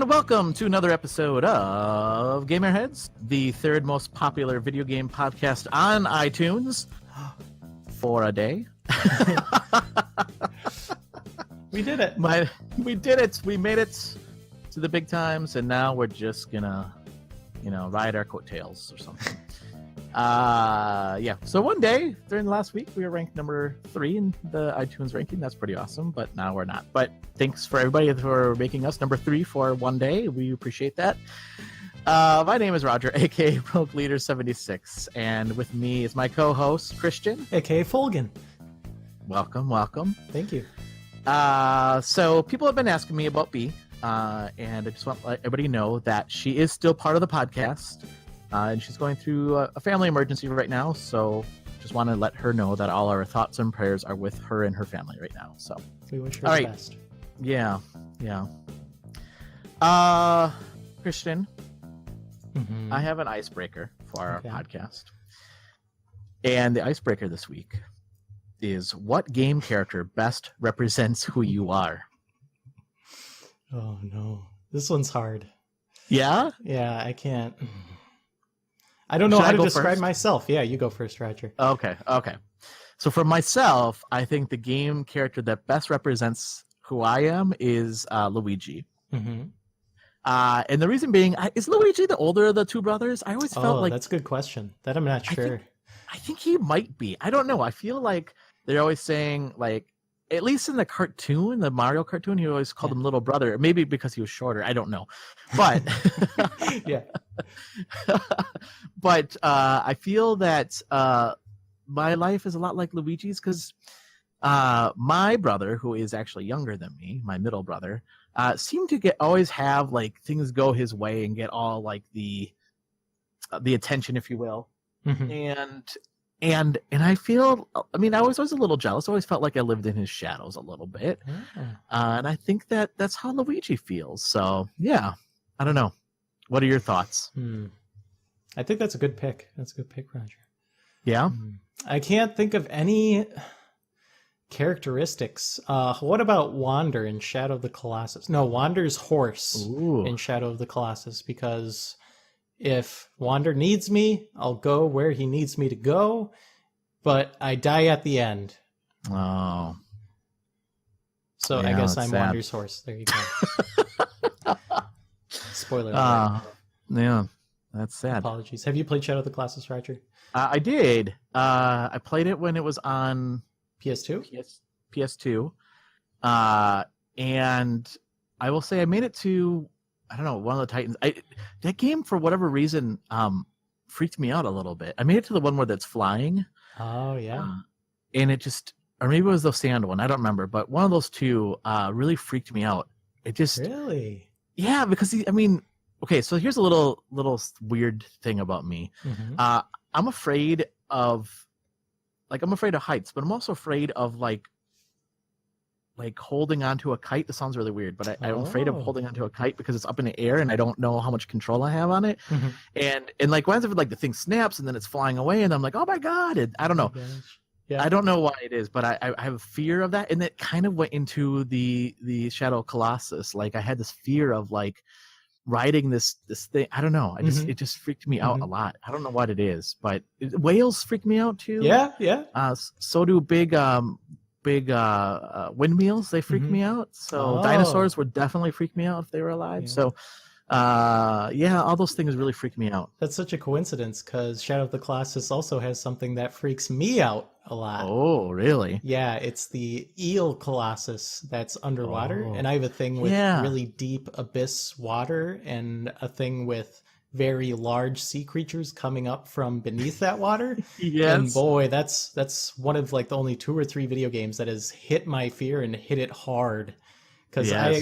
And welcome to another episode of GamerHeads, the third most popular video game podcast on iTunes for a day. We did it. We did it. We made it to the big times, and now we're just gonna, ride our coattails or something. So one day during the last week, we were ranked number 3 in the iTunes ranking. That's pretty awesome, but now we're not. But thanks for everybody for making us number 3 for one day. We appreciate that. My name is Roger, aka Rogue Leader 76, and with me is my co-host Christian, aka Folgan. Welcome. Thank you. So people have been asking me about B, and I just want to let everybody know that she is still part of the podcast. And she's going through a family emergency right now, so just want to let her know that all our thoughts and prayers are with her and her family right now. So we wish her the best. Yeah. Christian, I have an icebreaker for our podcast. And the icebreaker this week is, what game character best represents who you are? Oh, no. This one's hard. Yeah? Yeah, I can't. I don't know how to describe myself. Yeah, you go first, Roger. Okay. So for myself, I think the game character that best represents who I am is Luigi. Mm-hmm. And the reason being, is Luigi the older of the two brothers? I always felt like... that's a good question. That I'm not sure. I think he might be. I don't know. I feel like they're always saying, like, at least in the cartoon, the Mario cartoon, he always called him little brother. Maybe because he was shorter. I don't know. But yeah. But I feel that my life is a lot like Luigi's, because my brother, who is actually younger than me, my middle brother, seemed to always have like things go his way and get all like the attention, if you will. Mm-hmm. And I feel, I mean, I was always a little jealous. I always felt like I lived in his shadows a little bit. And I think that's how Luigi feels. So, yeah, I don't know. What are your thoughts? I think that's a good pick. That's a good pick, Roger. Yeah? I can't think of any characteristics. What about Wander in Shadow of the Colossus? No, Wander's horse in Shadow of the Colossus, because... if Wander needs me, I'll go where he needs me to go, but I die at the end. Oh. So yeah, I guess I'm sad. Wander's horse. There you go. Spoiler alert. Yeah, that's sad. Apologies. Have you played Shadow of the Colossus, Roger? I did. I played it when it was on PS2? PS2. And I will say I made it to... I don't know, one of the Titans. That game, for whatever reason, freaked me out a little bit. I made it to the one where that's flying. Oh, yeah. And it just, or maybe it was the sand one. I don't remember. But one of those two really freaked me out. It just... Really? Yeah, because, okay, so here's a little weird thing about me. Mm-hmm. I'm afraid of heights, but I'm also afraid of, like holding onto a kite. This sounds really weird, but I'm afraid of holding onto a kite because it's up in the air and I don't know how much control I have on it. Mm-hmm. And like whenever like the thing snaps and then it's flying away and I'm like, oh my God. And I don't know. Yeah. I don't know why it is, but I have a fear of that. And it kind of went into the Shadow of Colossus. Like I had this fear of like riding this thing. I don't know. It just freaked me out a lot. I don't know what it is, but whales freak me out too. Yeah. So do big windmills. They freak me out. So dinosaurs would definitely freak me out if they were alive. Yeah. So all those things really freak me out. That's such a coincidence, because Shadow of the Colossus also has something that freaks me out a lot. Oh, really? Yeah, it's the eel colossus that's underwater. And I have a thing with really deep abyss water and a thing with very large sea creatures coming up from beneath that water. Yes. And boy, that's one of like the only 2 or 3 video games that has hit my fear and hit it hard. Because I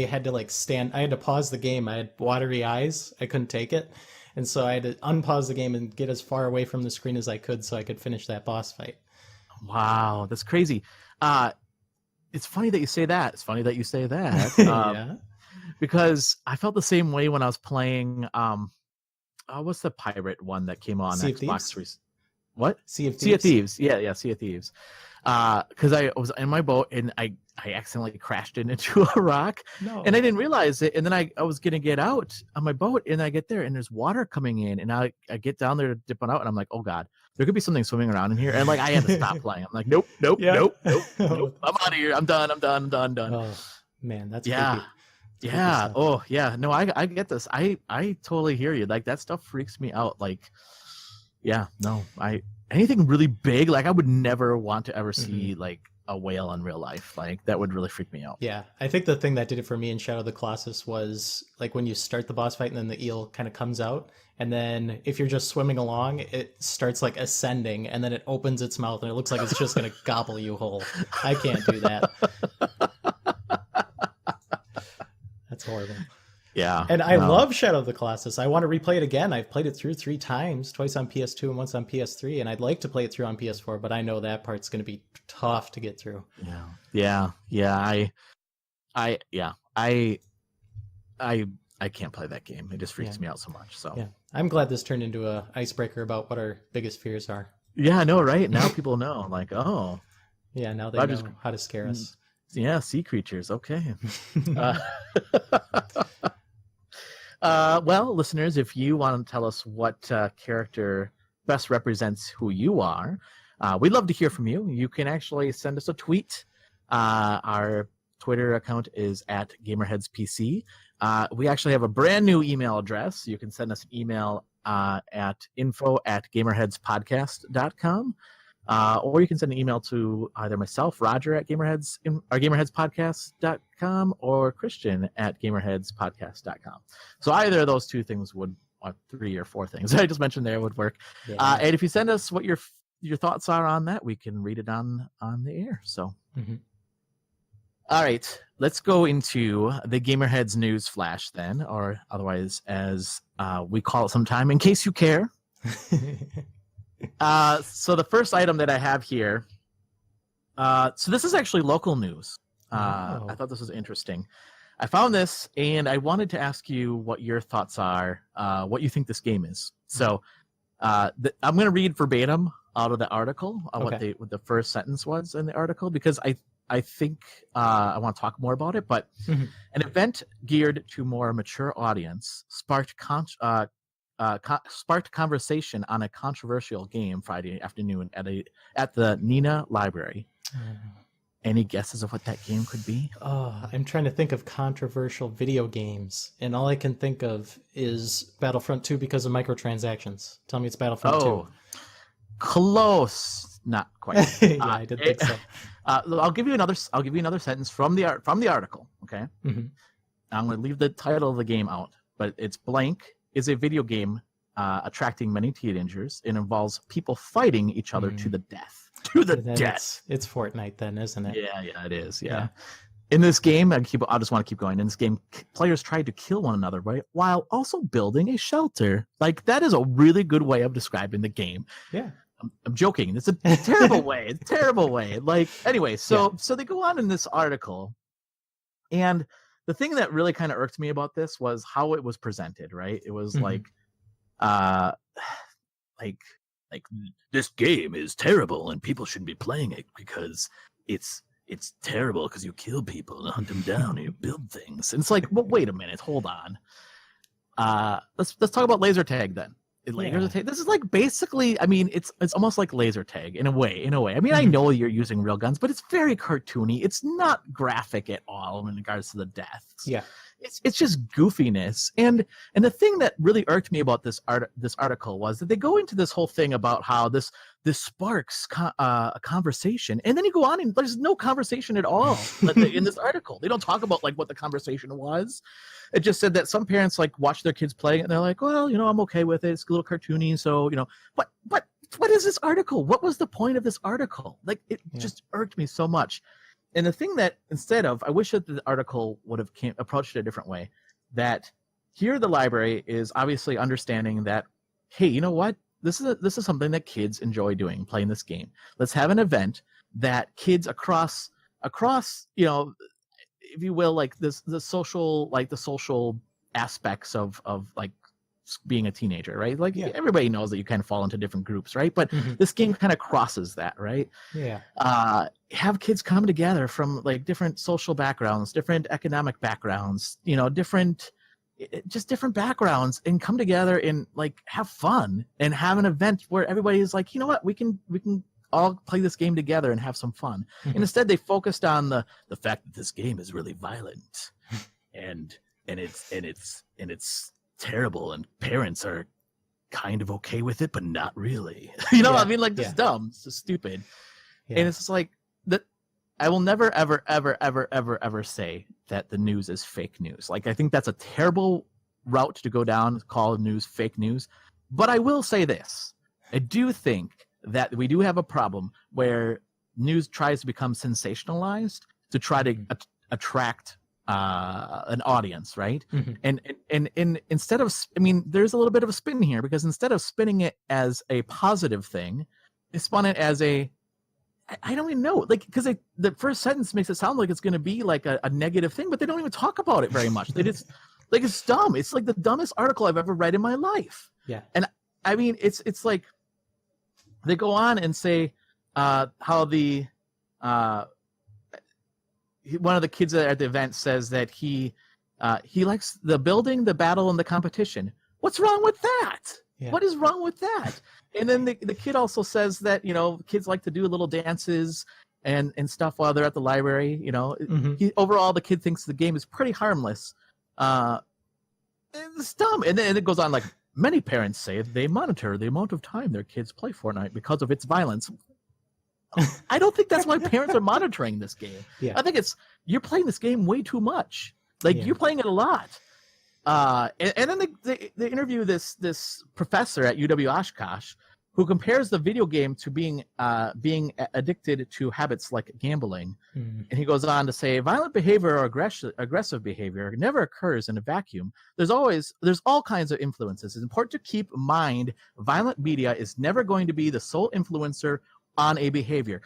had to I had to pause the game. I had watery eyes. I couldn't take it. And so I had to unpause the game and get as far away from the screen as I could so I could finish that boss fight. Wow, that's crazy. It's funny that you say that. Yeah. Because I felt the same way when I was playing... what's the pirate one that came on Xbox? What? Sea of Thieves. Sea of Thieves. Yeah, Sea of Thieves. Because I was in my boat and I accidentally crashed into a rock, and I didn't realize it. And then I was gonna get out on my boat, and I get there, and there's water coming in, and I get down there to dip it out, and I'm like, oh god, there could be something swimming around in here, and like I had to stop playing. I'm like, nope, nope. I'm out of here. I'm done. Oh man, that's creepy. Yeah. Oh yeah. No, I get this. I totally hear you. Like that stuff freaks me out. Like, yeah, no, anything really big, like I would never want to ever see like a whale in real life. Like that would really freak me out. Yeah, I think the thing that did it for me in Shadow of the Colossus was like when you start the boss fight and then the eel kind of comes out, and then if you're just swimming along, it starts like ascending, and then it opens its mouth and it looks like it's just gonna gobble you whole. I can't do that. That's horrible. Yeah. And I love Shadow of the Colossus. I want to replay it again. I've played it through 3 times, twice on PS2 and once on PS3, and I'd like to play it through on PS4, but I know that part's going to be tough to get through. Yeah. I can't play that game. It just freaks me out so much. So yeah, I'm glad this turned into a icebreaker about what our biggest fears are. Yeah, I know, right? Now people know. Like, oh. Yeah, now they know how to scare us. Yeah, sea creatures. Okay. Well, listeners, if you want to tell us what character best represents who you are, we'd love to hear from you. You can actually send us a tweet. Our Twitter account is at GamerHeadsPC. We actually have a brand new email address. You can send us an email at info@gamerheadspodcast.com. Or you can send an email to either myself, Roger, at GamerHeadsPodcast.com, or Christian at GamerHeadsPodcast.com. So either of those two things would, 3 or 4 things I just mentioned there would work. Yeah. And if you send us what your thoughts are on that, we can read it on the air. So, All right, let's go into the GamerHeads news flash then, or otherwise as we call it sometime, in case you care. So the first item that I have here, so this is actually local news. I thought this was interesting. I found this, and I wanted to ask you what your thoughts are, what you think this game is. So I'm going to read verbatim out of the article, what the first sentence was in the article, because I think I want to talk more about it. But an event geared to more mature audience sparked conversation on a controversial game Friday afternoon at the Nina Library. Any guesses of what that game could be? I'm trying to think of controversial video games, and all I can think of is Battlefront 2 because of microtransactions. Tell me it's Battlefront 2. Close, not quite. I didn't think so. I'll give you another sentence from the article. Okay, I'm going to leave the title of the game out, but it's blank. Is a video game attracting many teenagers. It involves people fighting each other to the death. To the death. It's Fortnite then, isn't it? Yeah, it is. Yeah. In this game, I just want to keep going. In this game, players tried to kill one another, right, while also building a shelter. Like, that is a really good way of describing the game. Yeah. I'm joking. It's a terrible way. It's a terrible way. Like, anyway, so they go on in this article, and the thing that really kind of irked me about this was how it was presented, right? It was like this game is terrible and people shouldn't be playing it because it's terrible because you kill people and hunt them down and you build things. And it's like, well, wait a minute, hold on. Let's talk about laser tag then. Laser tag. This is like basically, I mean, it's almost like laser tag in a way. I mean, I know you're using real guns, but it's very cartoony. It's not graphic at all in regards to the deaths. Yeah. It's just goofiness. And the thing that really irked me about this article was that they go into this whole thing about how this sparks a conversation, and then you go on and there's no conversation at all in this article. They don't talk about like what the conversation was. It just said that some parents like watch their kids playing it and they're like, well, I'm okay with it. It's a little cartoony, so what is this article? What was the point of this article? Like it just irked me so much. And the thing that I wish that the article would have approached it a different way, that here the library is obviously understanding that, hey, you know what? This is something that kids enjoy doing, playing this game. Let's have an event that kids across, if you will, like the social aspects of like being a teenager, right? Like everybody knows that you kind of fall into different groups, right? But this game kind of crosses that, right? Yeah. Have kids come together from like different social backgrounds, different economic backgrounds, you know, different backgrounds, and come together and like have fun and have an event where everybody's like, you know what, we can all play this game together and have some fun. And instead they focused on the fact that this game is really violent and it's terrible, and parents are kind of okay with it, but not really. You know, I mean, like, just dumb, it's just stupid. And it's just like that. I will never, ever, ever, ever, ever, ever say that the news is fake news. Like, I think that's a terrible route to go down, call news fake news. But I will say this. I do think that we do have a problem where news tries to become sensationalized to try to attract an audience, right? And instead of, I mean, there's a little bit of a spin here, because instead of spinning it as a positive thing, they spun it as I don't even know, like, because the first sentence makes it sound like it's going to be like a negative thing, but they don't even talk about it very much. They just, like, it's dumb. It's like the dumbest article I've ever read in my life. Yeah. And I mean, it's like they go on and say how the one of the kids at the event says that he likes the building, the battle, and the competition. What's wrong with that? Yeah. What is wrong with that? And then the kid also says that, you know, kids like to do little dances and stuff while they're at the library. You know, overall, the kid thinks the game is pretty harmless. It's dumb. And then it goes on like, many parents say they monitor the amount of time their kids play Fortnite because of its violence. I don't think that's why parents are monitoring this game. Yeah. I think it's, you're playing this game way too much. Like, you're playing it a lot. And then they interview this professor at UW Oshkosh who compares the video game to being addicted to habits like gambling. And he goes on to say, violent behavior or aggressive behavior never occurs in a vacuum. There's all kinds of influences. It's important to keep in mind violent media is never going to be the sole influencer on a behavior.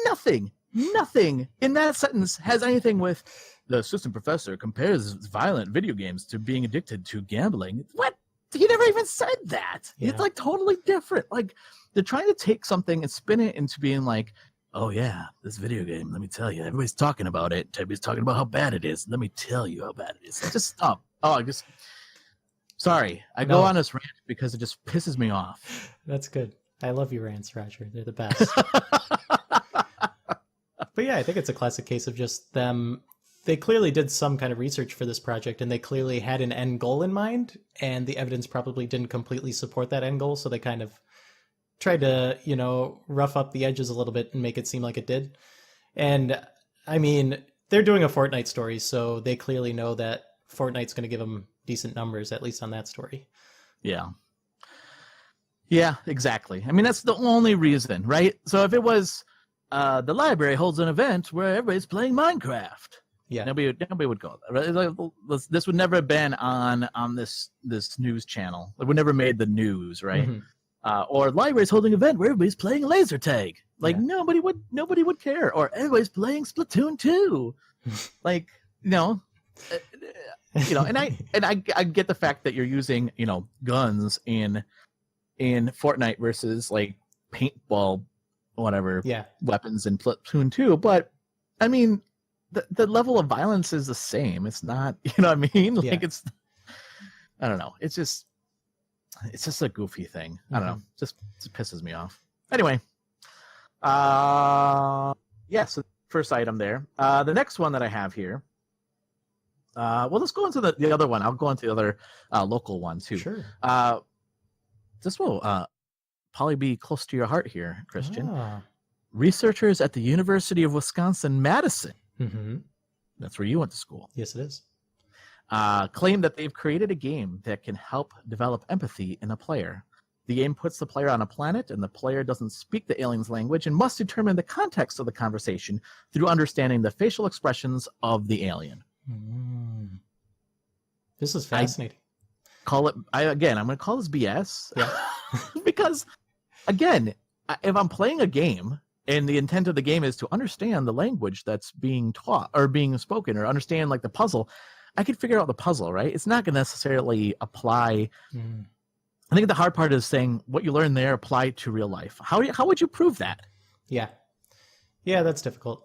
Nothing in that sentence has anything with the assistant professor compares violent video games to being addicted to gambling. What? He never even said that. Yeah. It's like totally different. Like, they're trying to take something and spin it into being like, oh yeah, this video game, let me tell you, everybody's talking about it. Everybody's talking about how bad it is. Let me tell you how bad it is. Just stop. Sorry. I go on this rant because it just pisses me off. That's good. I love your rants, Roger. They're the best. But yeah, I think it's a classic case of just them. They clearly did some kind of research for this project, and they clearly had an end goal in mind, and the evidence probably didn't completely support that end goal, so they kind of tried to, you know, rough up the edges a little bit and make it seem like it did. And, I mean, they're doing a Fortnite story, so they clearly know that Fortnite's going to give them decent numbers, at least on that story. Yeah. Yeah, exactly. I mean, that's the only reason, right? So if it was the library holds an event where everybody's playing Minecraft, nobody would go there. Right? This would never have been on this news channel. It would never made the news, right? Or library's holding an event where everybody's playing laser tag. Like, nobody would care. Or everybody's playing Splatoon 2. Like, and I get the fact that you're using, guns in Fortnite versus like paintball, whatever, weapons in Splatoon 2, but I mean, the level of violence is the same. It's not, you know what I mean? Like, it's, I don't know. It's just a goofy thing. I don't know. It pisses me off. Anyway, so first item there. The next one that I have here. Well, let's go into the other one. I'll go into the other local one too. Sure. This will probably be close to your heart here, Christian. Researchers at the University of Wisconsin-Madison, that's where you went to school. Yes, it is. Claim that they've created a game that can help develop empathy in a player. The game puts the player on a planet, and the player doesn't speak the alien's language and must determine the context of the conversation through understanding the facial expressions of the alien. This is fascinating. I'm going to call this BS. Yeah. Because, again, if I'm playing a game and the intent of the game is to understand the language that's being taught or being spoken or understand like the puzzle, I could figure out the puzzle, right? It's not going to necessarily apply. I think the hard part is saying what you learn there apply to real life. How would you prove that? Yeah, that's difficult.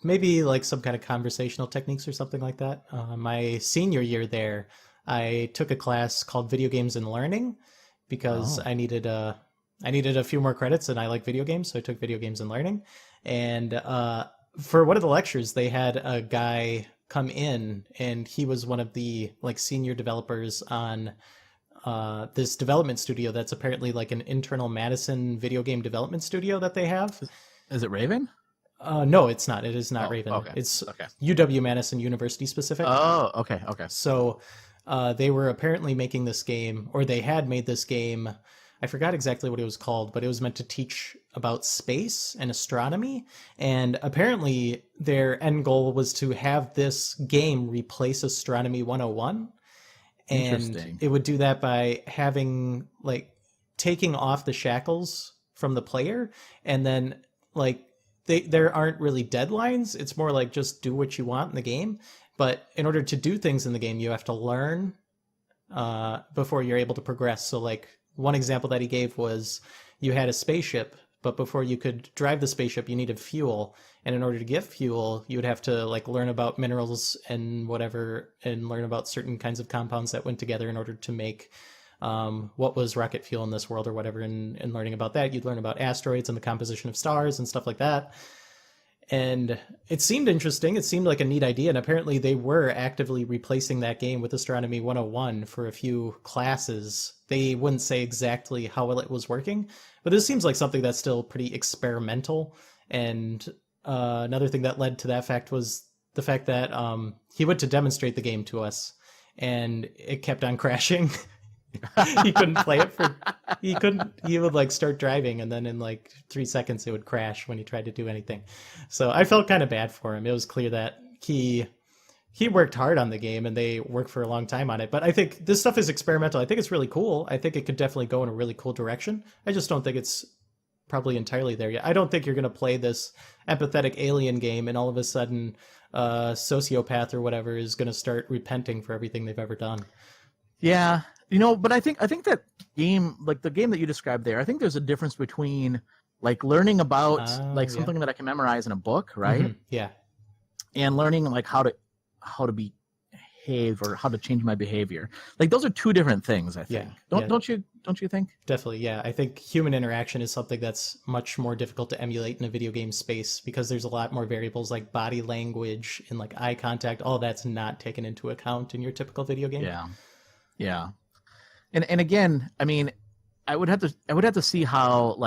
Maybe like some kind of conversational techniques or something like that. My senior year there, I took a class called Video Games and Learning because I needed a few more credits, and I like video games, so I took Video Games and Learning. And for one of the lectures, they had a guy come in, and he was one of the like senior developers on this development studio that's apparently like an internal Madison video game development studio that they have. Is it Raven? No, it's not. It is not Raven. Okay. It's UW-Madison University specific. Oh, okay. So they were apparently making this game, or they had made this game. I forgot exactly what it was called, but it was meant to teach about space and astronomy. And apparently their end goal was to have this game replace Astronomy 101. And it would do that by having like taking off the shackles from the player, and then like there aren't really deadlines. It's more like just do what you want in the game. But in order to do things in the game, you have to learn before you're able to progress. So like one example that he gave was you had a spaceship, but before you could drive the spaceship, you needed fuel. And in order to get fuel, you would have to like learn about minerals and whatever, and learn about certain kinds of compounds that went together in order to make what was rocket fuel in this world or whatever. And learning about that, you'd learn about asteroids and the composition of stars and stuff like that. And it seemed interesting. It seemed like a neat idea. And apparently they were actively replacing that game with Astronomy 101 for a few classes. They wouldn't say exactly how well it was working, but this seems like something that's still pretty experimental. And another thing that led to that fact was the fact that he went to demonstrate the game to us, and it kept on crashing. He couldn't play it he would like start driving, and then in like 3 seconds it would crash when he tried to do anything. So I felt kind of bad for him. It was clear that he worked hard on the game, and they worked for a long time on it. But I think this stuff is experimental. I think it's really cool. I think it could definitely go in a really cool direction. I just don't think it's probably entirely there yet. I don't think you're going to play this empathetic alien game and all of a sudden a sociopath or whatever is going to start repenting for everything they've ever done. Yeah. But I think that game, like the game that you described there, I think there's a difference between like learning about something that I can memorize in a book, right? Mm-hmm. Yeah. And learning like how to behave or how to change my behavior. Like those are two different things, I think. Don't you think? Definitely, yeah. I think human interaction is something that's much more difficult to emulate in a video game space because there's a lot more variables like body language and like eye contact. All that's not taken into account in your typical video game. Yeah. And again, I mean, I would have to see how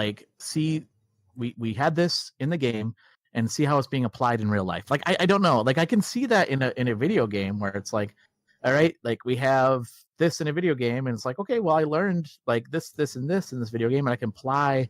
we had this in the game and see how it's being applied in real life. Like I don't know. Like I can see that in a video game where it's like, all right, like we have this in a video game, and it's like, okay, well I learned like this, and this in this video game, and I can apply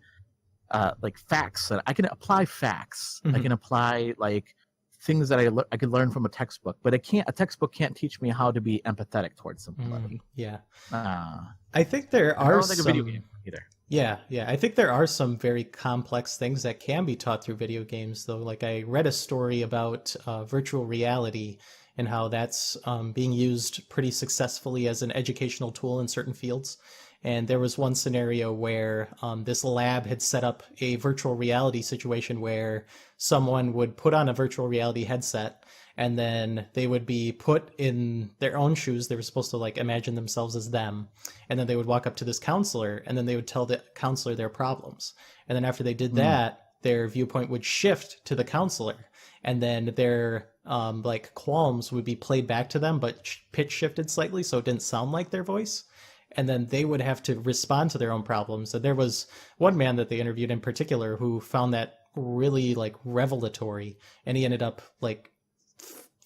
like facts. I can apply facts. Mm-hmm. I can apply like things that I could learn from a textbook, but a textbook can't teach me how to be empathetic towards somebody. Yeah. I think there are some... a video game either. Yeah. I think there are some very complex things that can be taught through video games, though. Like I read a story about virtual reality and how that's being used pretty successfully as an educational tool in certain fields. And there was one scenario where this lab had set up a virtual reality situation where someone would put on a virtual reality headset, and then they would be put in their own shoes. They were supposed to like imagine themselves as them. And then they would walk up to this counselor, and then they would tell the counselor their problems. And then after they did that, their viewpoint would shift to the counselor. And then their like qualms would be played back to them, but pitch shifted slightly so it didn't sound like their voice. And then they would have to respond to their own problems. So there was one man that they interviewed in particular who found that really like revelatory, and he ended up like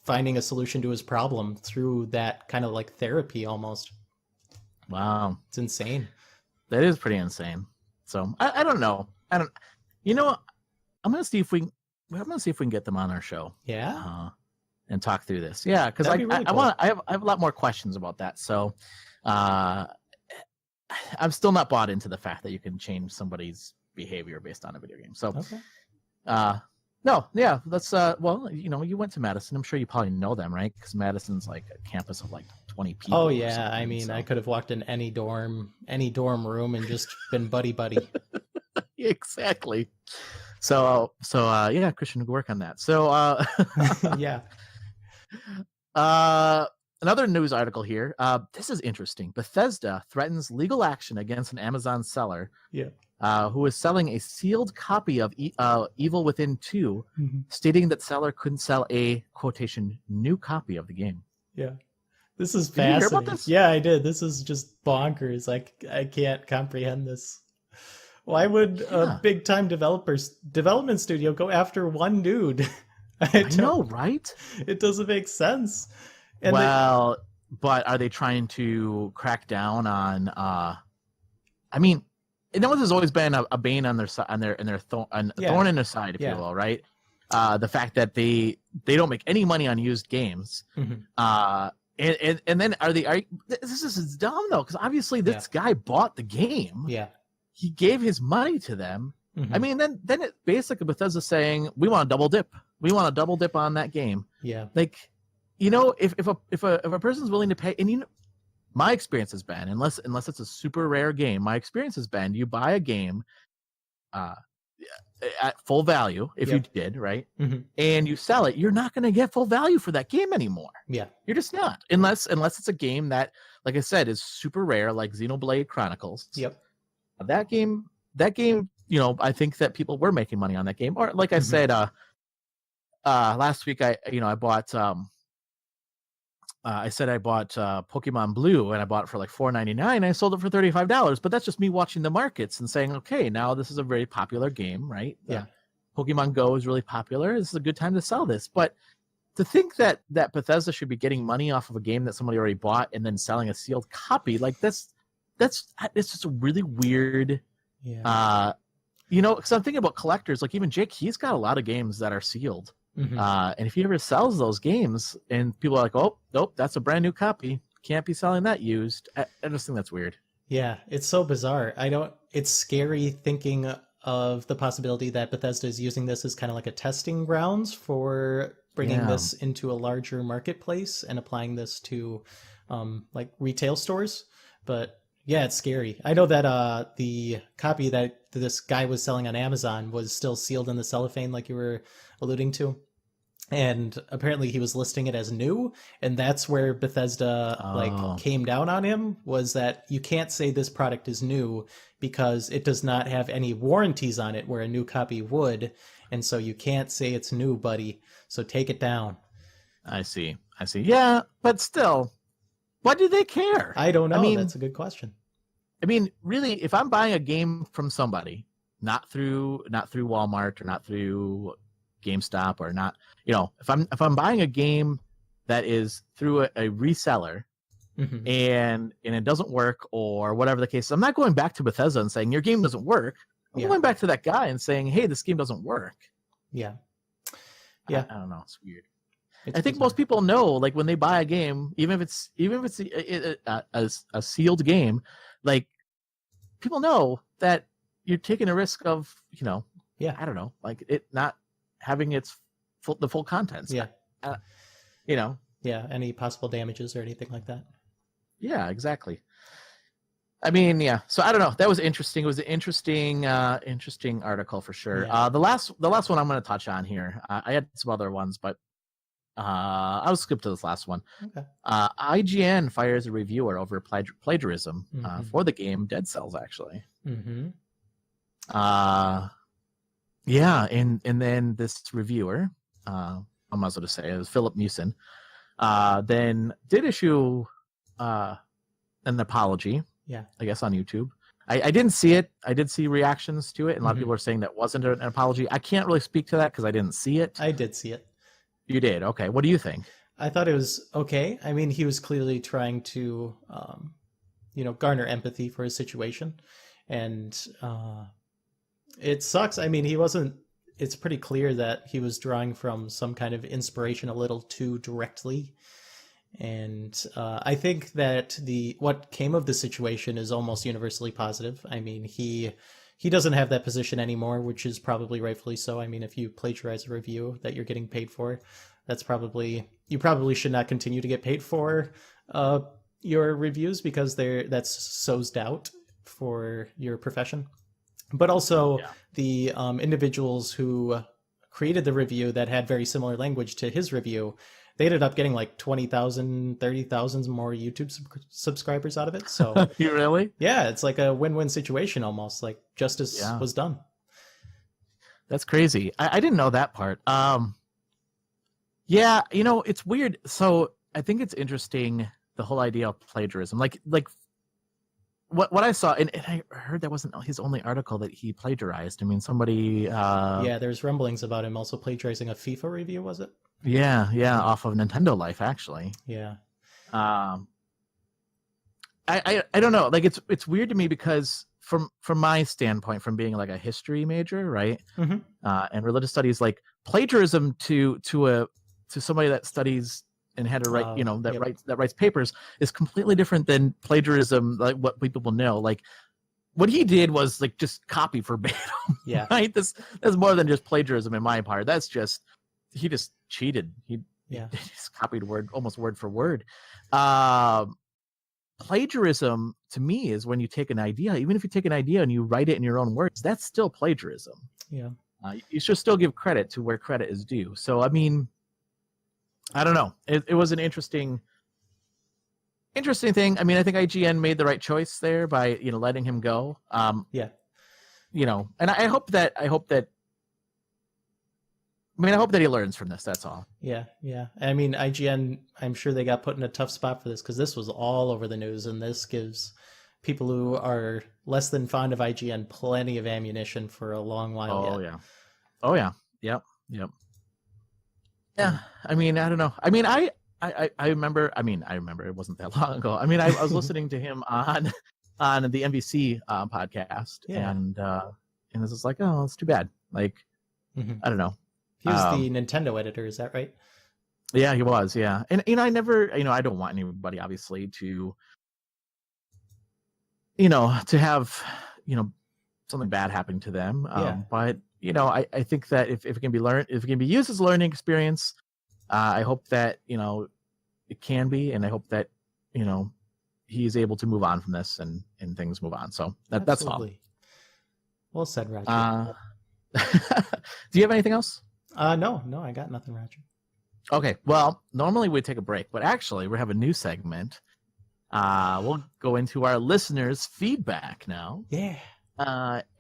finding a solution to his problem through that kind of like therapy almost. Wow. It's insane. That is pretty insane. So I don't know. I'm going to see if we can get them on our show. Yeah. And talk through this. Yeah. Cause I have a lot more questions about that. So, I'm still not bought into the fact that you can change somebody's behavior based on a video game. So, No, yeah, that's well, you went to Madison. I'm sure you probably know them, right? Because Madison's like a campus of like 20 people. Oh or yeah, I something, mean, so. I could have walked in any dorm room and just been buddy buddy. Exactly. So yeah, Christian, work on that. So Yeah. Another news article here. This is interesting. Bethesda threatens legal action against an Amazon seller. Yeah. Who is selling a sealed copy of Evil Within 2, stating that seller couldn't sell a quotation new copy of the game. Yeah. This is fascinating. Did you hear about this? Yeah, I did. This is just bonkers. I can't comprehend this. Why would a big time development studio go after one dude? I know, right? It doesn't make sense. And but are they trying to crack down on I mean, this has always been a bane on their thorn in their side, if you will, right? The fact that they don't make any money on used games, and then this is dumb though, because obviously this guy bought the game, he gave his money to them. I mean, then it basically Bethesda saying we want to double dip on that game, like, if a person's willing to pay, and my experience has been, unless it's a super rare game, my experience has been you buy a game at full value, if you did, right? And you sell it, you're not going to get full value for that game anymore. Yeah. You're just not. Unless it's a game that, like I said, is super rare, like Xenoblade Chronicles. Yep. That game, I think that people were making money on that game. Or like I said, last week I bought I said I bought Pokemon Blue, and I bought it for like $4.99. I sold it for $35, but that's just me watching the markets and saying, okay, now this is a very popular game, right? Yeah. Pokemon Go is really popular. This is a good time to sell this. But to think that Bethesda should be getting money off of a game that somebody already bought and then selling a sealed copy, like it's just a really weird. Yeah. Because I'm thinking about collectors, like even Jake, he's got a lot of games that are sealed. And if he ever sells those games and people are like, oh, nope, that's a brand new copy, can't be selling that used. I just think that's weird. Yeah, it's so bizarre. It's scary thinking of the possibility that Bethesda is using this as kind of like a testing grounds for bringing this into a larger marketplace and applying this to like retail stores. But yeah, it's scary. I know that the copy that this guy was selling on Amazon was still sealed in the cellophane, like you were alluding to. And apparently he was listing it as new, and that's where Bethesda came down on him, was that you can't say this product is new because it does not have any warranties on it where a new copy would, and so you can't say it's new, buddy. So take it down. I see. Yeah, but still, why do they care? I don't know. I mean, that's a good question. I mean, really, if I'm buying a game from somebody, not through Walmart or not through GameStop or not, if I'm buying a game that is through a reseller and it doesn't work or whatever the case, I'm not going back to Bethesda and saying your game doesn't work. I'm going back to that guy and saying, hey, this game doesn't work. Yeah. I don't know. It's weird. I think most people know, like when they buy a game, even if it's a sealed game, like people know that you're taking a risk of, I don't know, like it not having the full contents. Yeah. Any possible damages or anything like that. Yeah, exactly. I mean, yeah. So I don't know. That was interesting. It was an interesting article for sure. Yeah. The last one I'm going to touch on here. I had some other ones, but I'll skip to this last one. Okay. IGN fires a reviewer over plagiarism for the game Dead Cells, actually. Yeah, and then this reviewer, I might as well just say it was Philip Mewson, then did issue an apology. Yeah, I guess on YouTube. I didn't see it. I did see reactions to it, and a lot of people are saying that wasn't an apology. I can't really speak to that because I didn't see it. I did see it. You did? Okay. What do you think? I thought it was okay. I mean, he was clearly trying to, garner empathy for his situation, and it sucks. I mean, it's pretty clear that he was drawing from some kind of inspiration a little too directly. And I think that what came of the situation is almost universally positive. I mean, he he doesn't have that position anymore, which is probably rightfully so. I mean, if you plagiarize a review that you're getting paid for, you probably should not continue to get paid for your reviews, because that's sows doubt for your profession. But also the individuals who created the review that had very similar language to his review, they ended up getting like 20,000, 30,000 more YouTube subscribers out of it. So you really? Yeah, it's like a win-win situation almost. Like justice was done. That's crazy. I didn't know that part. Yeah, it's weird. So I think it's interesting, the whole idea of plagiarism. Like what I saw, and I heard that wasn't his only article that he plagiarized. I mean, somebody... yeah, there's rumblings about him also plagiarizing a FIFA review, was it? Yeah, off of Nintendo Life, actually. Yeah. I don't know. Like, it's weird to me because from my standpoint, from being like a history major, right, and religious studies, like plagiarism to somebody that studies and had to write, that writes papers, is completely different than plagiarism, like what people know. Like, what he did was like just copy verbatim. Yeah. Right. That's more than just plagiarism in my part. That's just, he just cheated. He just copied almost word for word. Plagiarism to me is when you take an idea, even if you take an idea and you write it in your own words, that's still plagiarism. Yeah. You should still give credit to where credit is due. So, I mean, I don't know. It was an interesting thing. I mean, I think IGN made the right choice there by, letting him go. And I hope that he learns from this. That's all. Yeah. I mean, IGN, I'm sure they got put in a tough spot for this, because this was all over the news, and this gives people who are less than fond of IGN plenty of ammunition for a long while yet. Oh, yeah. Yep. Yeah. I mean, I don't know. I mean, I remember. I remember it wasn't that long ago. I mean, I was listening to him on the NBC podcast, and this is like, oh, it's too bad. Like, I don't know. He was the Nintendo editor, is that right? Yeah, he was. Yeah, and I never, I don't want anybody obviously to, to have, something bad happen to them. But I think that if it can be learned, if it can be used as a learning experience, I hope that it can be, and I hope that he's able to move on from this and things move on. So that's all. Well said, Roger. Do you have anything else? No, I got nothing, Roger. Okay, well, normally we take a break, but actually we have a new segment. We'll go into our listeners' feedback now. Yeah.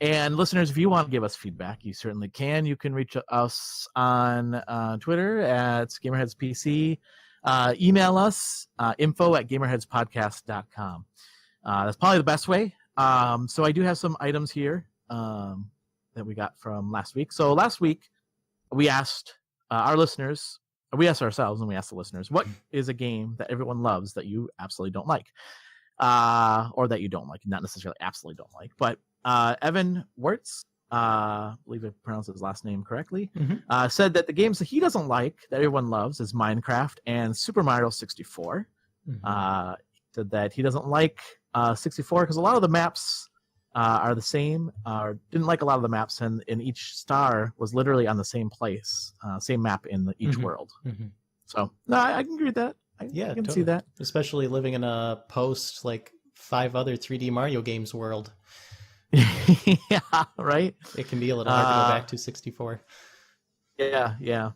And listeners, if you want to give us feedback, you certainly can. You can reach us on Twitter at GamerHeadsPC. Email us, info@gamerheadspodcast.com. That's probably the best way. So I do have some items here that we got from last week. So last week, we asked our listeners, we asked ourselves and we asked the listeners, what is a game that everyone loves that you absolutely don't like? Or that you don't like, not necessarily absolutely don't like. But Evan Wertz, I believe I pronounced his last name correctly, said that the games that he doesn't like that everyone loves is Minecraft and Super Mario 64. He said that he doesn't like 64 because a lot of the maps are the same, or didn't like a lot of the maps, and each star was literally on the same place, same map in each world. So, no, I can agree with that. I can totally see that. Especially living in a post, like 5 other 3D Mario games world. Yeah, right? It can be a little hard to go back to 64. Yeah.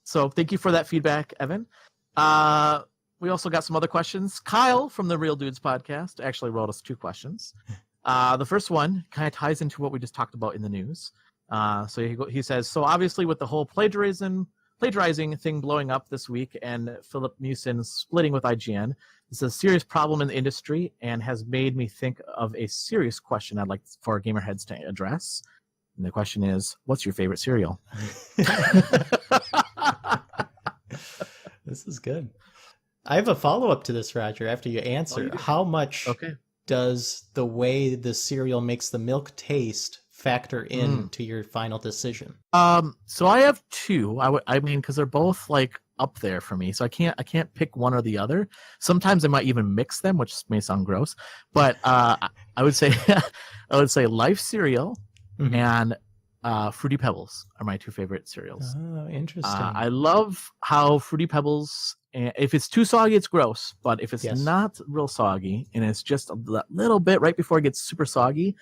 So thank you for that feedback, Evan. We also got some other questions. Kyle from the Real Dudes podcast actually wrote us 2 questions. The first one kind of ties into what we just talked about in the news. So he says, so obviously with the whole plagiarizing thing blowing up this week and Philip Mewson splitting with IGN, it's a serious problem in the industry and has made me think of a serious question I'd like for GamerHeads to address. And the question is, what's your favorite cereal? This is good. I have a follow-up to this, Roger, after you answer. How much does the way the cereal makes the milk taste factor in to your final decision? So I have 2. I mean, because they're both like up there for me. So I can't pick one or the other. Sometimes I might even mix them, which may sound gross, but I would say Life cereal and Fruity Pebbles are my two favorite cereals. Oh, interesting. I love how Fruity Pebbles, if it's too soggy, it's gross. But if it's not real soggy and it's just a little bit right before it gets super soggy,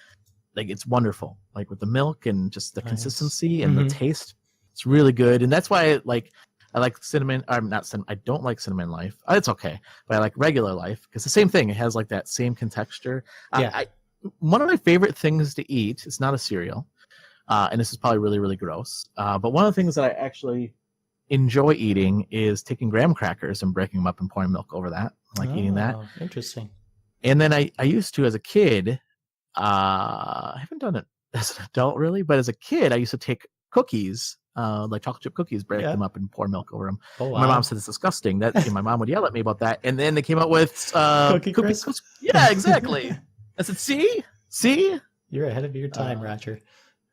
like it's wonderful. Like with the milk and just the consistency and the taste, it's really good. And that's why I like cinnamon. I'm not cinnamon. I don't like cinnamon Life. It's okay, but I like regular Life because the same thing. It has like that same contexture. One of my favorite things to eat. It's not a cereal. And this is probably really, really gross. But one of the things that I actually enjoy eating is taking graham crackers and breaking them up and pouring milk over that. I like eating that. Interesting. And then I used to, as a kid, I haven't done it as an adult really, but as a kid, I used to take cookies, like chocolate chip cookies, break them up and pour milk over them. Oh, wow. My mom said it's disgusting. My mom would yell at me about that. And then they came out with cookies. Yeah, exactly. I said, see? You're ahead of your time, Roger.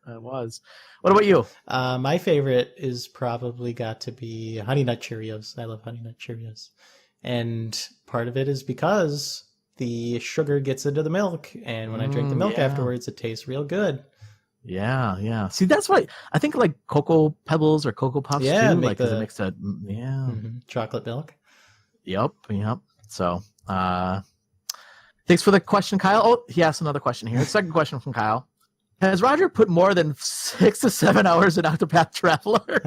I was. What about you? My favorite is probably got to be Honey Nut Cheerios. I love Honey Nut Cheerios. And part of it is because the sugar gets into the milk. And when I drink the milk afterwards, it tastes real good. Yeah. See, that's why I think like Cocoa Pebbles or Cocoa Puffs too. Like it makes a chocolate milk. Yep. So thanks for the question, Kyle. Oh, he asked another question here. Second question from Kyle. Has Roger put more than 6 to 7 hours in Octopath Traveler?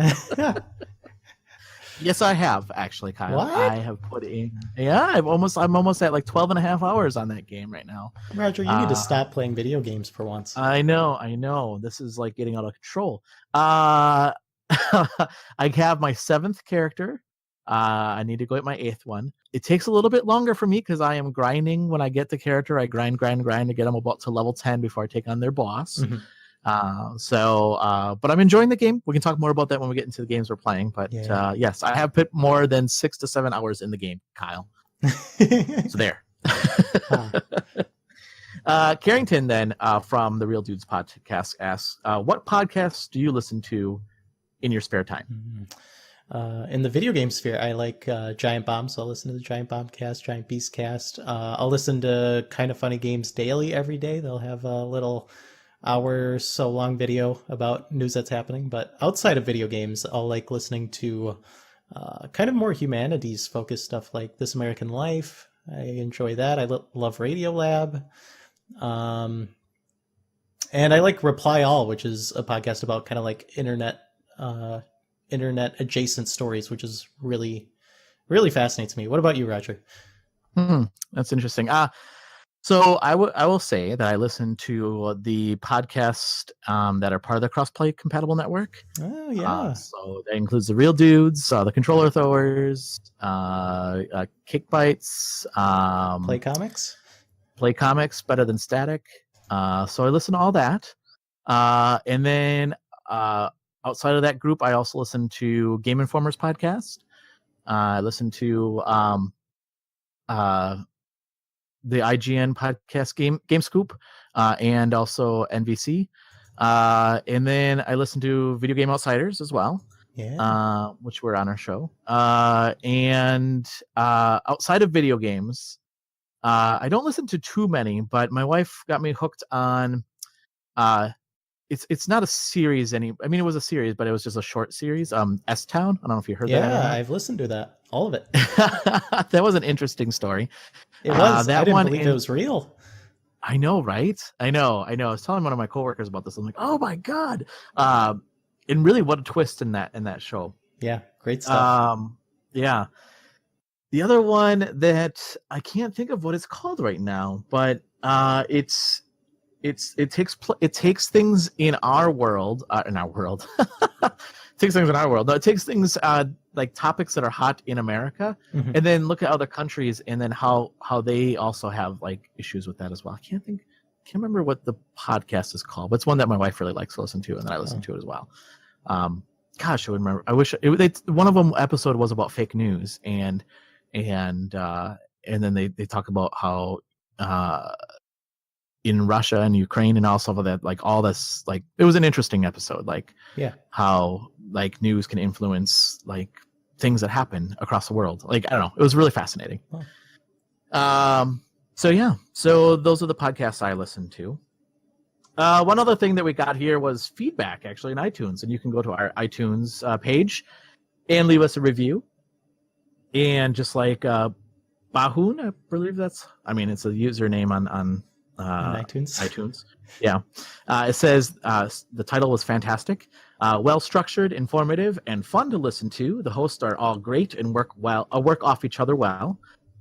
Yes, I have, actually, Kyle. What? I have put in... Yeah, I'm almost at like 12 and a half hours on that game right now. Roger, you need to stop playing video games for once. I know. This is like getting out of control. I have my 7th character. I need to go get my 8th one. It takes a little bit longer for me because I am grinding when I get the character. I grind to get them about to level 10 before I take on their boss. But I'm enjoying the game. We can talk more about that when we get into the games we're playing. But yes, I have put more than 6 to 7 hours in the game, Kyle. So there. Carrington then from the Real Dudes podcast asks, what podcasts do you listen to in your spare time? In the video game sphere, I like Giant Bomb, so I'll listen to the Giant Bomb cast, Giant Beast cast. I'll listen to Kind of Funny Games daily every day. They'll have a little hour or so long video about news that's happening. But outside of video games, I'll like listening to kind of more humanities focused stuff like This American Life. I enjoy that. I love Radio Lab. And I like Reply All, which is a podcast about kind of like internet adjacent stories, which is really, really fascinates me. What about you, Roger? That's interesting. So I will say that I listen to the podcasts that are part of the Crossplay Compatible Network. Oh, yeah. So that includes the Real Dudes, the Controller Throwers, Kick Bites, Play Comics, Better Than Static. So I listen to all that. And then outside of that group, I also listen to Game Informer's podcast. I listen to the IGN podcast Game Scoop, and also NVC. And then I listen to Video Game Outsiders as well, which were on our show. And outside of video games, I don't listen to too many, but my wife got me hooked on it's not a series I mean, it was a series, but it was just a short series. S-Town. I don't know if you heard that. Yeah, I've listened to that. All of it. That was an interesting story. It was. I didn't believe it was real. I know, right? I know. I was telling one of my coworkers about this. I'm like, oh my God. And really what a twist in that show. Yeah, great stuff. Yeah. The other one that I can't think of what it's called right now, but it takes things in our world. It takes things in our world. No, it takes things like topics that are hot in America, and then look at other countries, and then how they also have like issues with that as well. I can't remember what the podcast is called, but it's one that my wife really likes to listen to, and then I listen to it as well. Gosh, I would remember. I wish one of them episode was about fake news, and then they talk about how in Russia and Ukraine and all some of that, like all this, like it was an interesting episode, like how like news can influence like things that happen across the world. Like, I don't know, it was really fascinating. So those are the podcasts I listen to. One other thing that we got here was feedback, actually, in iTunes, and you can go to our iTunes page and leave us a review. And just like Bahoon, I believe it's a username on iTunes. Yeah. It says the title was fantastic, well-structured, informative, and fun to listen to. The hosts are all great and work off each other well.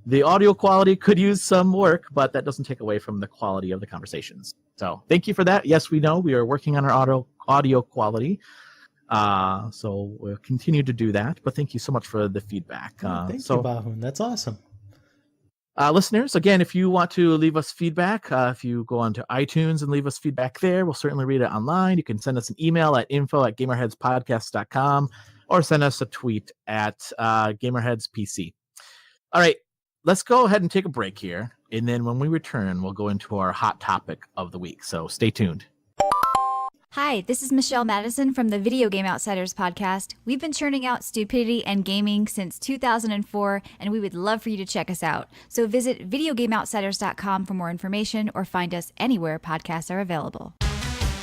The audio quality could use some work, but that doesn't take away from the quality of the conversations. So thank you for that. Yes, we know we are working on our audio quality. So we'll continue to do that. But thank you so much for the feedback. Thank you, Bahoon. That's awesome. Listeners, again, if you want to leave us feedback, if you go onto iTunes and leave us feedback there, we'll certainly read it online. You can send us an email at info@gamerheadspodcast.com or send us a tweet at GamerHeadsPC. All right. Let's go ahead and take a break here, and then when we return, we'll go into our hot topic of the week. So stay tuned. Hi, this is Michelle Madison from the Video Game Outsiders podcast. We've been churning out stupidity and gaming since 2004, and we would love for you to check us out. So visit videogameoutsiders.com for more information or find us anywhere podcasts are available.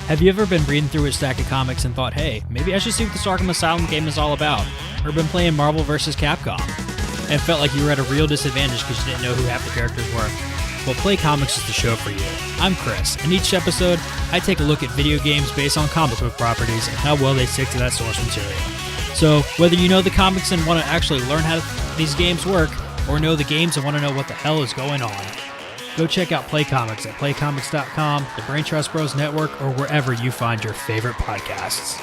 Have you ever been reading through a stack of comics and thought, hey, maybe I should see what this Arkham Asylum game is all about? Or been playing Marvel vs. Capcom and felt like you were at a real disadvantage because you didn't know who half the characters were? Well, Play Comics is the show for you. I'm Chris, and each episode, I take a look at video games based on comic book properties and how well they stick to that source material. So, whether you know the comics and want to actually learn how these games work, or know the games and want to know what the hell is going on, go check out Play Comics at playcomics.com, the Brain Trust Bros Network, or wherever you find your favorite podcasts.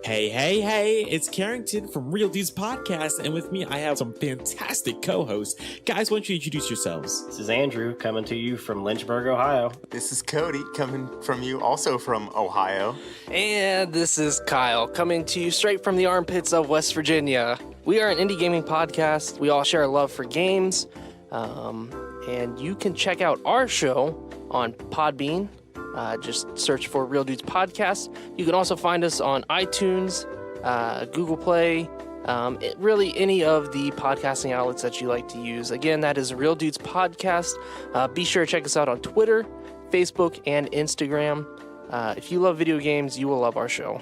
Hey, it's Carrington from Real Dudes Podcast, and with me I have some fantastic co-hosts. Guys, why don't you introduce yourselves? This is Andrew, coming to you from Lynchburg, Ohio. This is Cody, coming from you also from Ohio. And this is Kyle, coming to you straight from the armpits of West Virginia. We are an indie gaming podcast. We all share a love for games, and you can check out our show on Podbean. Just search for Real Dudes Podcast. You can also find us on iTunes, Google Play, really any of the podcasting outlets that you like to use. Again, that is Real Dudes Podcast. Be sure to check us out on Twitter, Facebook, and Instagram. If you love video games, you will love our show.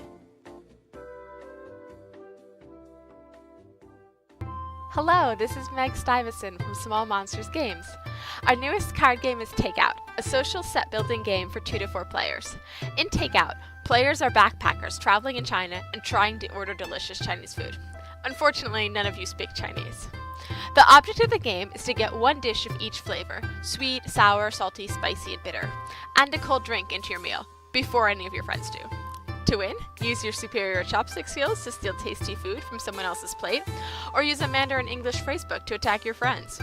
Hello, this is Meg Stuyvesant from Small Monsters Games. Our newest card game is Takeout, a social set-building game for 2 to 4 players. In Takeout, players are backpackers traveling in China and trying to order delicious Chinese food. Unfortunately, none of you speak Chinese. The object of the game is to get one dish of each flavor, sweet, sour, salty, spicy, and bitter, and a cold drink into your meal, before any of your friends do. To win, use your superior chopstick skills to steal tasty food from someone else's plate, or use a Mandarin English phrasebook to attack your friends.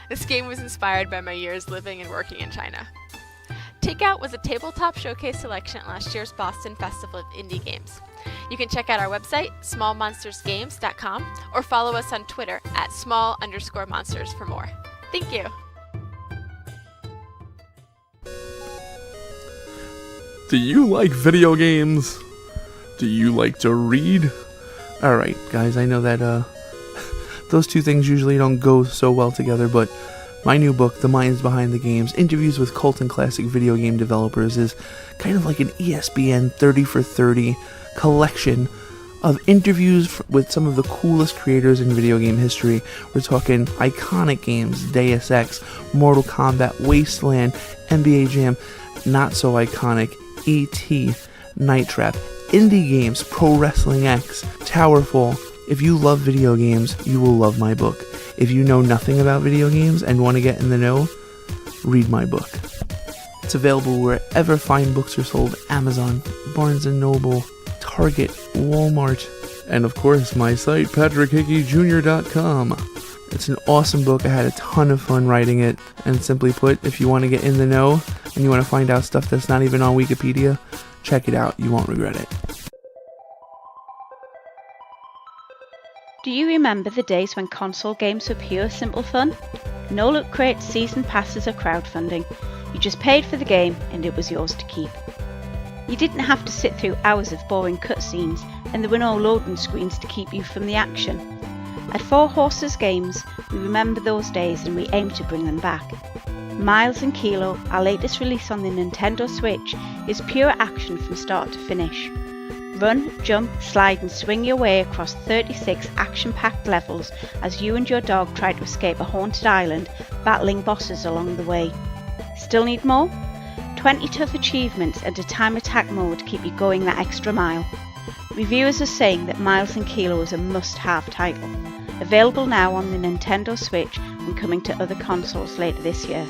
This game was inspired by my years living and working in China. Takeout was a tabletop showcase selection at last year's Boston Festival of Indie Games. You can check out our website, smallmonstersgames.com, or follow us on Twitter at small_monsters for more. Thank you. Do you like video games? Do you like to read? Alright, guys, I know that those two things usually don't go so well together, but my new book, The Minds Behind the Games, Interviews with Cult and Classic Video Game Developers, is kind of like an ESPN 30 for 30 collection of interviews with some of the coolest creators in video game history. We're talking iconic games, Deus Ex, Mortal Kombat, Wasteland, NBA Jam, not so iconic, E.T., Night Trap, indie games, Pro Wrestling X, Towerfall. If you love video games, you will love my book. If you know nothing about video games and want to get in the know, read my book. It's available wherever fine books are sold: Amazon, Barnes & Noble, Target, Walmart, and of course my site, patrickhickeyjr.com. It's an awesome book. I had a ton of fun writing it, and simply put, if you want to get in the know and you want to find out stuff that's not even on Wikipedia, check it out. You won't regret it. Do you remember the days when console games were pure simple fun? No Loot Crate's season passes are crowdfunding. You just paid for the game and it was yours to keep. You didn't have to sit through hours of boring cutscenes, and there were no loading screens to keep you from the action. At Four Horses Games, we remember those days and we aim to bring them back. Miles and Kilo, our latest release on the Nintendo Switch, is pure action from start to finish. Run, jump, slide and swing your way across 36 action-packed levels as you and your dog try to escape a haunted island, battling bosses along the way. Still need more? 20 tough achievements and a time attack mode keep you going that extra mile. Reviewers are saying that Miles and Kilo is a must-have title. Available now on the Nintendo Switch and coming to other consoles later this year.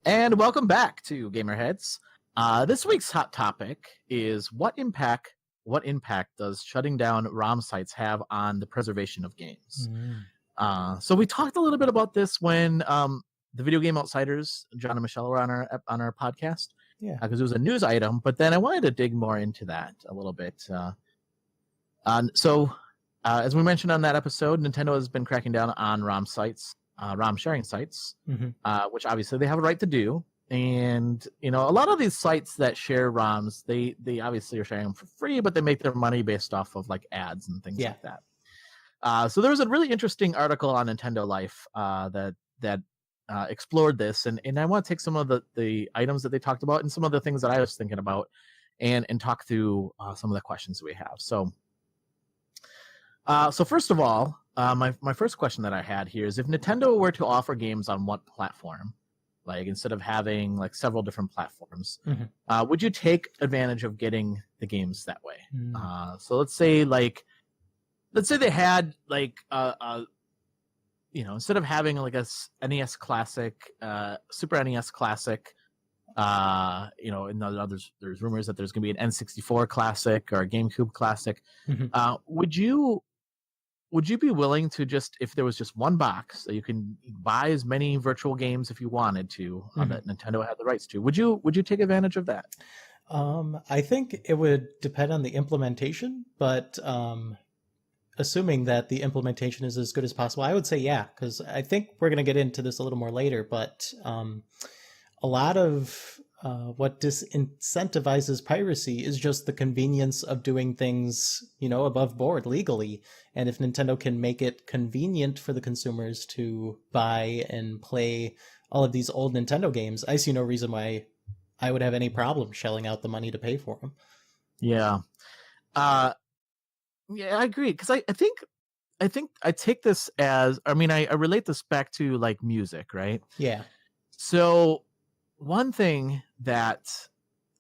And welcome back to GamerHeads. This week's hot topic is what impact does shutting down ROM sites have on the preservation of games? So we talked a little bit about this when the Video Game Outsiders, John and Michelle, were on our podcast. Yeah, because it was a news item. But then I wanted to dig more into that a little bit. So as we mentioned on that episode, Nintendo has been cracking down on ROM sites, ROM sharing sites, which obviously they have a right to do. And, a lot of these sites that share ROMs, they obviously are sharing them for free, but they make their money based off of like ads and things like that. So there was a really interesting article on Nintendo Life that explored this. And I want to take some of the items that they talked about and some of the things that I was thinking about and talk through some of the questions we have. So first of all, my first question that I had here is if Nintendo were to offer games on one platform, like instead of having like several different platforms, would you take advantage of getting the games that way? So let's say they had like instead of having like a NES Classic, Super NES Classic, and there's rumors that there's going to be an N64 Classic or a GameCube Classic. Would you be willing to if there was just one box that you can buy as many virtual games if you wanted to that Nintendo had the rights to? Would you take advantage of that? I think it would depend on the implementation, but assuming that the implementation is as good as possible, I would say yeah, because I think we're going to get into this a little more later, but a lot of what disincentivizes piracy is just the convenience of doing things, above board legally. And if Nintendo can make it convenient for the consumers to buy and play all of these old Nintendo games, I see no reason why I would have any problem shelling out the money to pay for them. Yeah. I agree. Because I think I take this as, I relate this back to like music, right? Yeah. So one thing that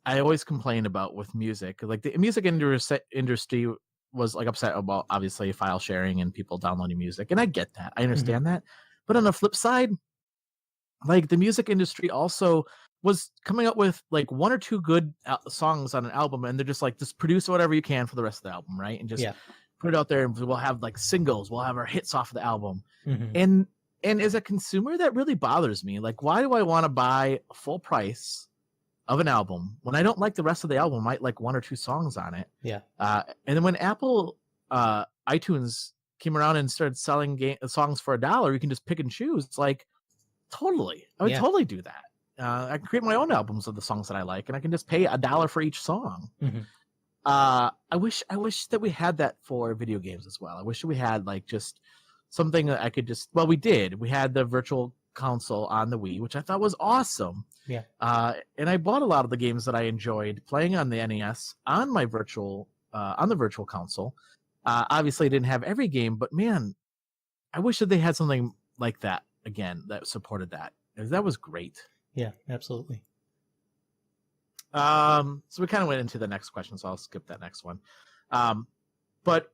I always complain about with music, like the music industry was like upset about obviously file sharing and people downloading music. And I get that. I understand that. But on the flip side, like the music industry also was coming up with like one or two good songs on an album. And they're just like, just produce whatever you can for the rest of the album. Right. And just put it out there and we'll have like singles. We'll have our hits off of the album. And as a consumer, that really bothers me. Like, why do I want to buy a full price of an album when I don't like the rest of the album? I might like one or two songs on it. Yeah. And then when Apple iTunes came around and started selling songs for $1, you can just pick and choose. It's like, totally. I would totally do that. I can create my own albums of the songs that I like, and I can just pay $1 for each song. I wish that we had that for video games as well. I wish we had like just something that I could just, we did. We had the virtual console on the Wii, which I thought was awesome. Yeah. And I bought a lot of the games that I enjoyed playing on the NES on my on the virtual console. Obviously I didn't have every game, but man, I wish that they had something like that again that supported that. That was great. Yeah, absolutely. So we kind of went into the next question, so I'll skip that next one. But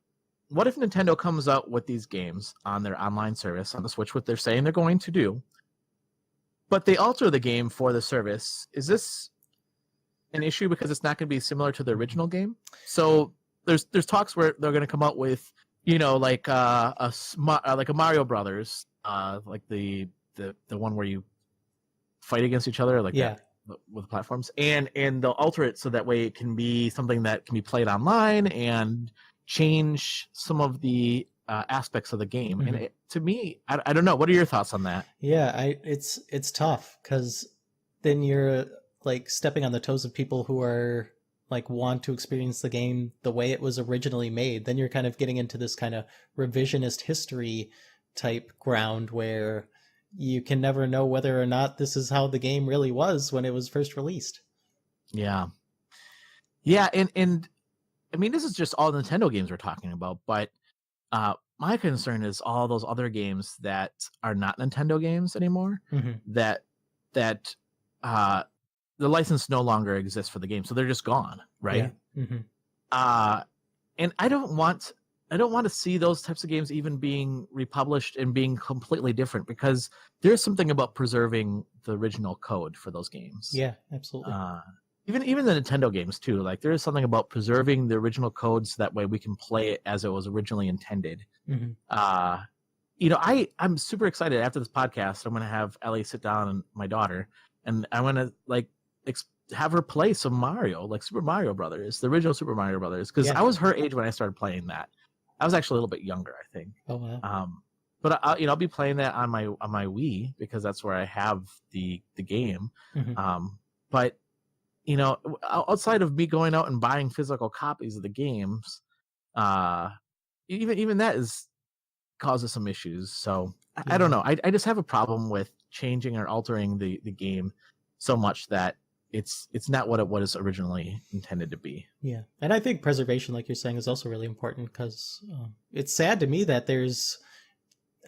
what if Nintendo comes out with these games on their online service on the Switch, what they're saying they're going to do, but they alter the game for the service? Is this an issue because it's not going to be similar to the original game? So there's talks where they're going to come out with, like a Mario Brothers, like the one where you fight against each other, like that, with platforms, and they'll alter it so that way it can be something that can be played online and change some of the aspects of the game. Mhm. And to me, I don't know. What are your thoughts on that? Yeah, it's tough because then you're like stepping on the toes of people who are like want to experience the game the way it was originally made. Then you're kind of getting into this kind of revisionist history type ground where you can never know whether or not this is how the game really was when it was first released. Yeah, and I mean, this is just all Nintendo games we're talking about, but my concern is all those other games that are not Nintendo games anymore. Mhm. That the license no longer exists for the game, so they're just gone, right? Yeah. Mhm. And I don't want to see those types of games even being republished and being completely different, because there's something about preserving the original code for those games. Yeah, absolutely. Even the Nintendo games too. Like, there is something about preserving the original code so that way we can play it as it was originally intended. Mhm. I'm super excited. After this podcast, I'm going to have Ellie sit down, and my daughter, and I'm going to have her play some Mario, like Super Mario Brothers, the original Super Mario Brothers, because Yeah. I was her age when I started playing that. I was actually a little bit younger, I think. Oh wow. But I'll be playing that on my Wii, because that's where I have the game. Mhm. But outside of me going out and buying physical copies of the games, even that causes some issues. So I don't know. I just have a problem with changing or altering the game so much that it's not what it was originally intended to be. Yeah, and I think preservation, like you're saying, is also really important because it's sad to me that there's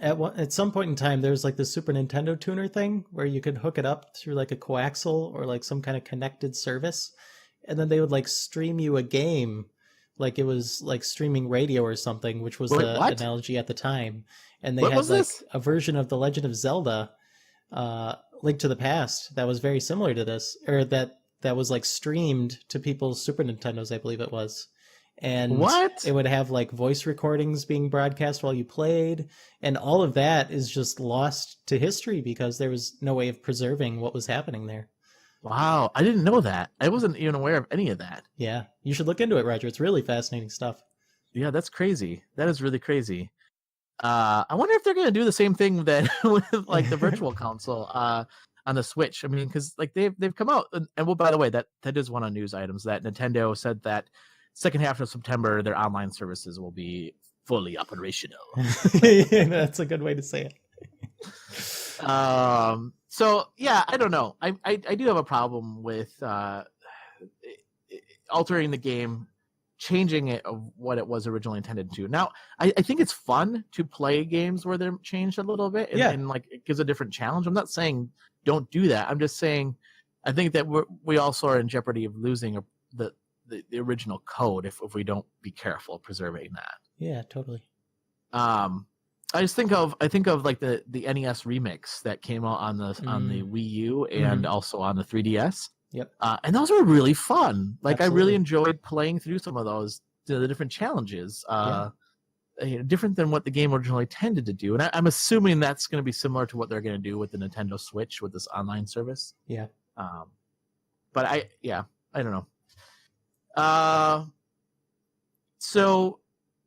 at some point in time there's like the Super Nintendo tuner thing where you could hook it up through like a coaxial or like some kind of connected service, and then they would like stream you a game like it was like streaming radio or something, which was the analogy at the time. And they had like a version of The Legend of Zelda, Link to the Past, that was very similar to this, or that was like streamed to people's Super Nintendos, I believe it was. And it would have like voice recordings being broadcast while you played, and all of that is just lost to history because there was no way of preserving what was happening there. Wow, I didn't know that. I wasn't even aware of any of that. Yeah, you should look into it, Roger. It's really fascinating stuff. Yeah, that's crazy. That is really crazy. I wonder if they're going to do the same thing that with like the Virtual Console on the Switch. I mean, because like they've come out, and well, by the way, that is one of the news items that Nintendo said that second half of September their online services will be fully operational. Yeah, that's a good way to say it. So yeah, I don't know. I do have a problem with altering the game, changing it of what it was originally intended to. Now, I think it's fun to play games where they're changed a little bit, and like it gives a different challenge. I'm not saying don't do that. I'm just saying I think that we also are in jeopardy of losing the original code if we don't be careful preserving that. Yeah, totally. I think of like the NES remix that came out on the Wii U and also on the 3DS. Yep. And those were really fun. Like Absolutely. I really enjoyed playing through some of those, the different challenges. Different than what the game originally intended to do. And I'm assuming that's going to be similar to what they're going to do with the Nintendo Switch with this online service. Yeah. But I don't know. So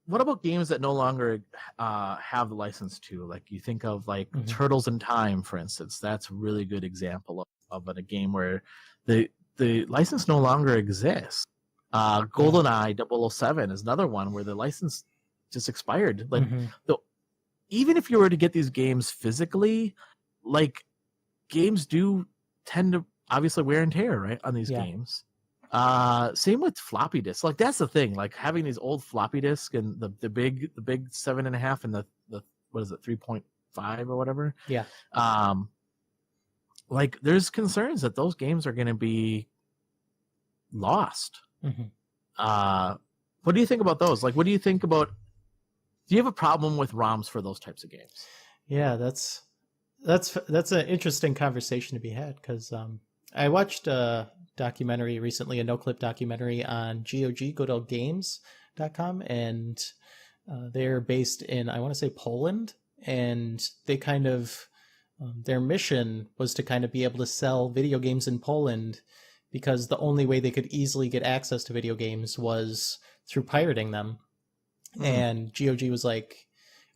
what about games that no longer have the license to? Like you think of like Turtles in Time, for instance. That's a really good example of a game where the license no longer exists. GoldenEye 007 is another one where the license just expired. Like even if you were to get these games physically, like games do tend to obviously wear and tear, right, on these games. Same with floppy disks. Like that's the thing. Like having these old floppy disks and the big 7.5 and the what is it 3.5 or whatever. Yeah. Like there's concerns that those games are going to be lost. What do you think about those? Like, what do you think about? Do you have a problem with ROMs for those types of games? Yeah, that's an interesting conversation to be had because I watched a documentary recently, a no-clip documentary on GOG, goodoldgames.com, and they're based in, I want to say, Poland, and they kind of, their mission was to kind of be able to sell video games in Poland because the only way they could easily get access to video games was through pirating them. And GOG was like,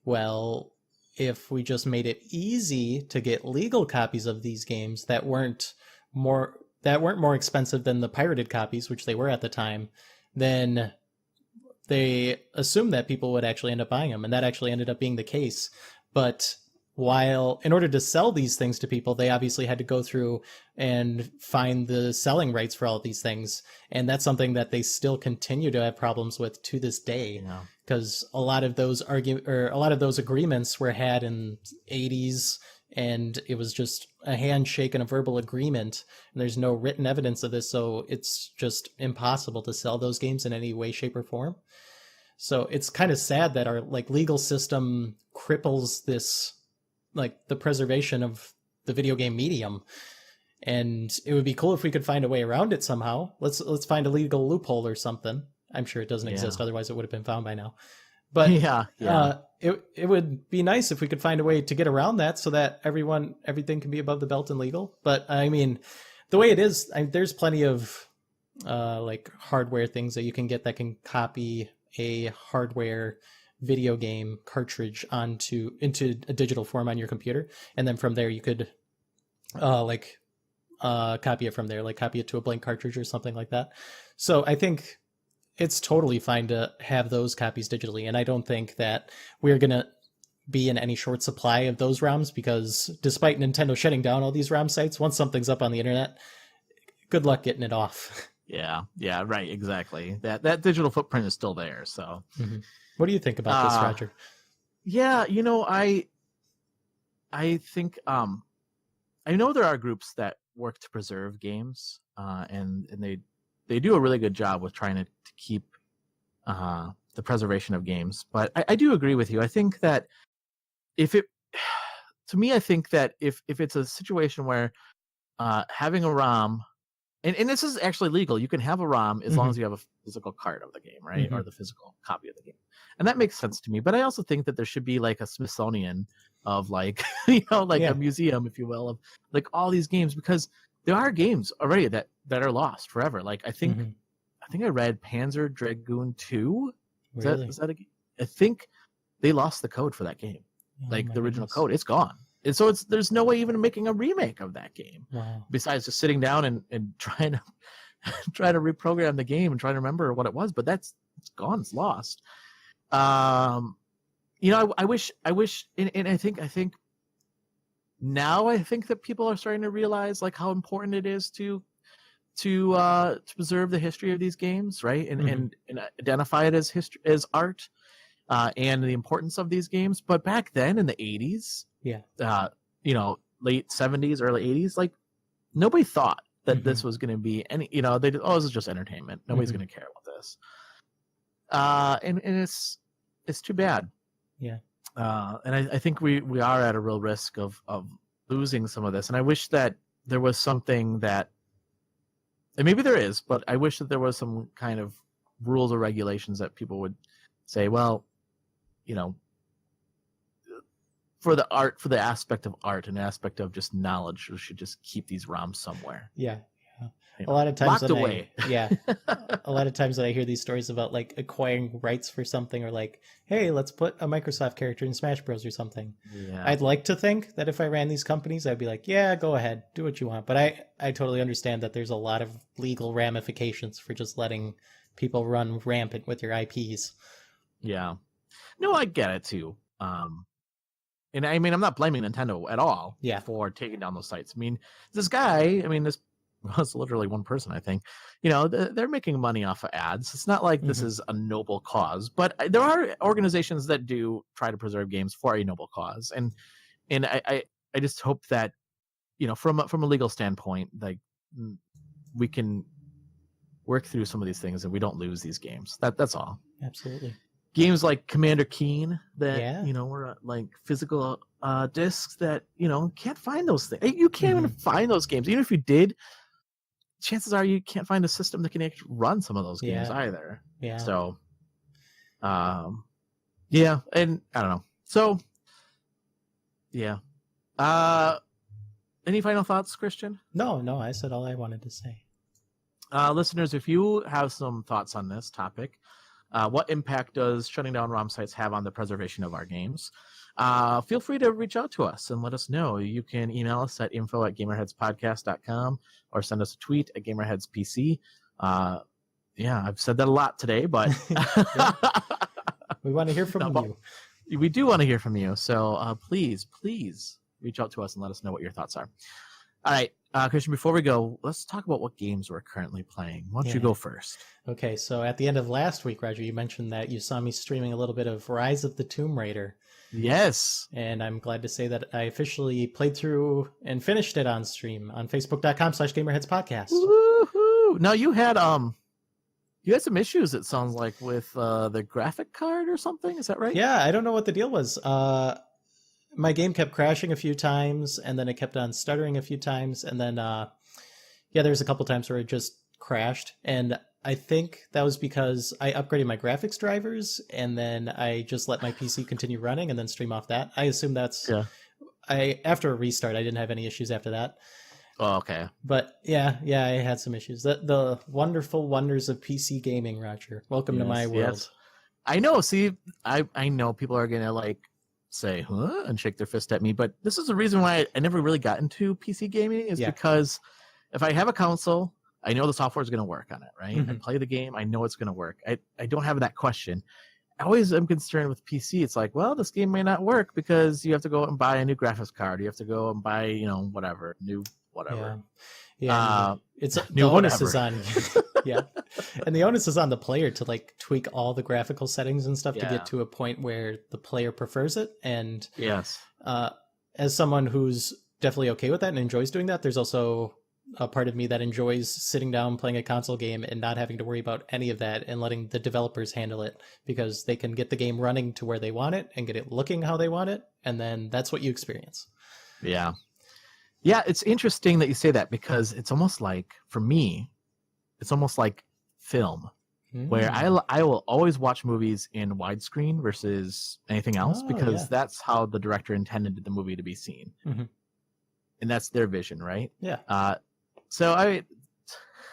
well, if we just made it easy to get legal copies of these games that weren't more expensive than the pirated copies, which they were at the time, then they assumed that people would actually end up buying them, and that actually ended up being the case. But while in order to sell these things to people, they obviously had to go through and find the selling rights for all of these things, and that's something that they still continue to have problems with to this day, because a lot of those agreements were had in 80s, and it was just a handshake and a verbal agreement, and there's no written evidence of this, so it's just impossible to sell those games in any way, shape, or form. So it's kind of sad that our legal system cripples this, the preservation of the video game medium. And it would be cool if we could find a way around it somehow. Let's find a legal loophole or something. I'm sure it doesn't exist, otherwise it would have been found by now. But it would be nice if we could find a way to get around that so that everything can be above the belt and legal. But I mean, the way it is, there's plenty of hardware things that you can get that can copy a hardware video game cartridge into a digital form on your computer, and then from there you could copy it from there, copy it to a blank cartridge or something like that. So I think it's totally fine to have those copies digitally, and I don't think that we're gonna be in any short supply of those ROMs, because despite Nintendo shutting down all these ROM sites, once something's up on the internet, good luck getting it off. Yeah, right, exactly. That digital footprint is still there. So, what do you think about this, Roger? Yeah, I think I know there are groups that work to preserve games, and they do a really good job with trying to keep the preservation of games. But I do agree with you. I think that if it's a situation where having a ROM, and this is actually legal, you can have a ROM as long as you have a physical card of the game, right? Or the physical copy of the game. And that makes sense to me. But I also think that there should be a Smithsonian of a museum, if you will, of all these games, because there are games already that are lost forever. I think I read Panzer Dragoon 2. Really? Is that a game? I think they lost the code for that game. The original code, it's gone. And so there's no way even making a remake of that game. Wow. Besides just sitting down and trying to reprogram the game and trying to remember what it was, but it's gone, it's lost. I wish, and I think now that people are starting to realize how important it is to preserve the history of these games, right? And identify it as history, as art, and the importance of these games. But back then in the 80s, late 70s, early 80s, nobody thought that this was going to be any, this is just entertainment. Nobody's going to care about this. And it's too bad. Yeah. And I think we are at a real risk of losing some of this. And I wish that there was something that, and maybe there is, but I wish that there was some kind of rules or regulations that people would say, well, for the aspect of art and aspect of just knowledge, we should just keep these ROMs somewhere. Yeah. A lot of times locked away. A lot of times that I hear these stories about acquiring rights for something, or hey, let's put a Microsoft character in Smash Bros. Or something. Yeah. I'd like to think that if I ran these companies, I'd be yeah, go ahead, do what you want. But I totally understand that there's a lot of legal ramifications for just letting people run rampant with your IPs. Yeah. No, I get it too. And I mean, I'm not blaming Nintendo at all for taking down those sites. I mean, this was literally one person, I think. They're making money off of ads. It's not like this is a noble cause, but there are organizations that do try to preserve games for a noble cause. And I just hope that, from a legal standpoint, we can work through some of these things and we don't lose these games. That's all. Absolutely. Games like Commander Keen that were physical discs that can't find those things. You can't even find those games. Even if you did, chances are you can't find a system that can actually run some of those games either. Yeah. So, and I don't know. So, yeah. Any final thoughts, Christian? No, I said all I wanted to say. Listeners, if you have some thoughts on this topic, What impact does shutting down ROM sites have on the preservation of our games? Feel free to reach out to us and let us know. You can email us at info@gamerheadspodcast.com or send us a tweet at gamerheadspc. Yeah, I've said that a lot today, but we want to hear from you. We do want to hear from you. So please reach out to us and let us know what your thoughts are. All right, Christian, before we go, let's talk about what games we're currently playing. Why don't you go first? Okay, so at the end of last week, Roger, you mentioned that you saw me streaming a little bit of Rise of the Tomb Raider. Yes. And I'm glad to say that I officially played through and finished it on stream on facebook.com/GamerHeadsPodcast. Woohoo! Now you had some issues, it sounds like, with the graphic card or something. Is that right? Yeah, I don't know what the deal was. My game kept crashing a few times, and then it kept on stuttering a few times, and then there was a couple times where it just crashed, and I think that was because I upgraded my graphics drivers, and then I just let my PC continue running and then stream off that. I assume that's... Yeah. After a restart, I didn't have any issues after that. Oh, okay. But yeah, I had some issues. The wonderful wonders of PC gaming, Roger. Welcome to my world. Yes. I know. See, I know people are going to say, huh? And shake their fist at me, but this is the reason why I never really got into PC gaming is because if I have a console, I know the software is going to work on it, right? Mm-hmm. I play the game, I know it's going to work. I don't have that question. I always am concerned with PC. It's like, well, this game may not work because you have to go out and buy a new graphics card. You have to go and buy, whatever. Yeah. The onus is on and the onus is on the player to tweak all the graphical settings and stuff to get to a point where the player prefers it. And as someone who's definitely okay with that and enjoys doing that, there's also a part of me that enjoys sitting down playing a console game and not having to worry about any of that and letting the developers handle it, because they can get the game running to where they want it and get it looking how they want it, and then that's what you experience. Yeah, it's interesting that you say that, because it's almost like, for me, it's almost like film, where I will always watch movies in widescreen versus anything else, because that's how the director intended the movie to be seen. Mm-hmm. And that's their vision, right? Yeah. So I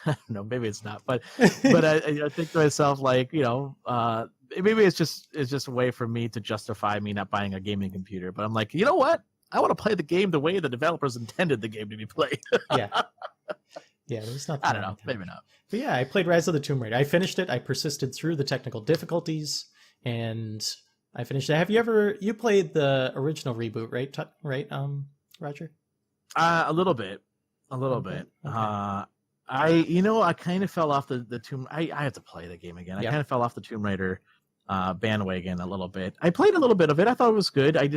don't know, maybe it's not, but I think to myself, maybe it's just a way for me to justify me not buying a gaming computer. But I'm like, you know what? I want to play the game the way the developers intended the game to be played. Yeah, there's nothing. I don't know, maybe not. But yeah, I played Rise of the Tomb Raider. I finished it. I persisted through the technical difficulties, and I finished it. You played the original reboot, right? Roger? A little bit. Okay. I kind of fell off the Tomb. I have to play the game again. I kind of fell off the Tomb Raider bandwagon a little bit. I played a little bit of it. I thought it was good. I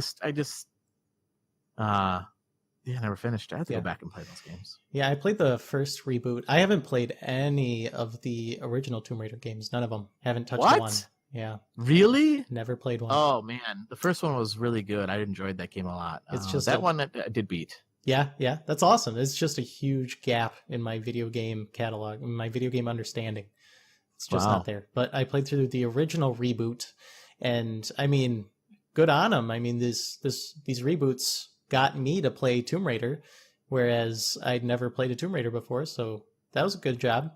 never finished. I have to go back and play those games. Yeah, I played the first reboot. I haven't played any of the original Tomb Raider games. None of them. Haven't touched one. Yeah. Really? Never played one. Oh man, the first one was really good. I enjoyed that game a lot. It's just that one I did beat. Yeah, that's awesome. It's just a huge gap in my video game catalog, in my video game understanding. It's just not there. But I played through the original reboot, and I mean, good on them. I mean, these reboots got me to play Tomb Raider, whereas I'd never played a Tomb Raider before, so that was a good job.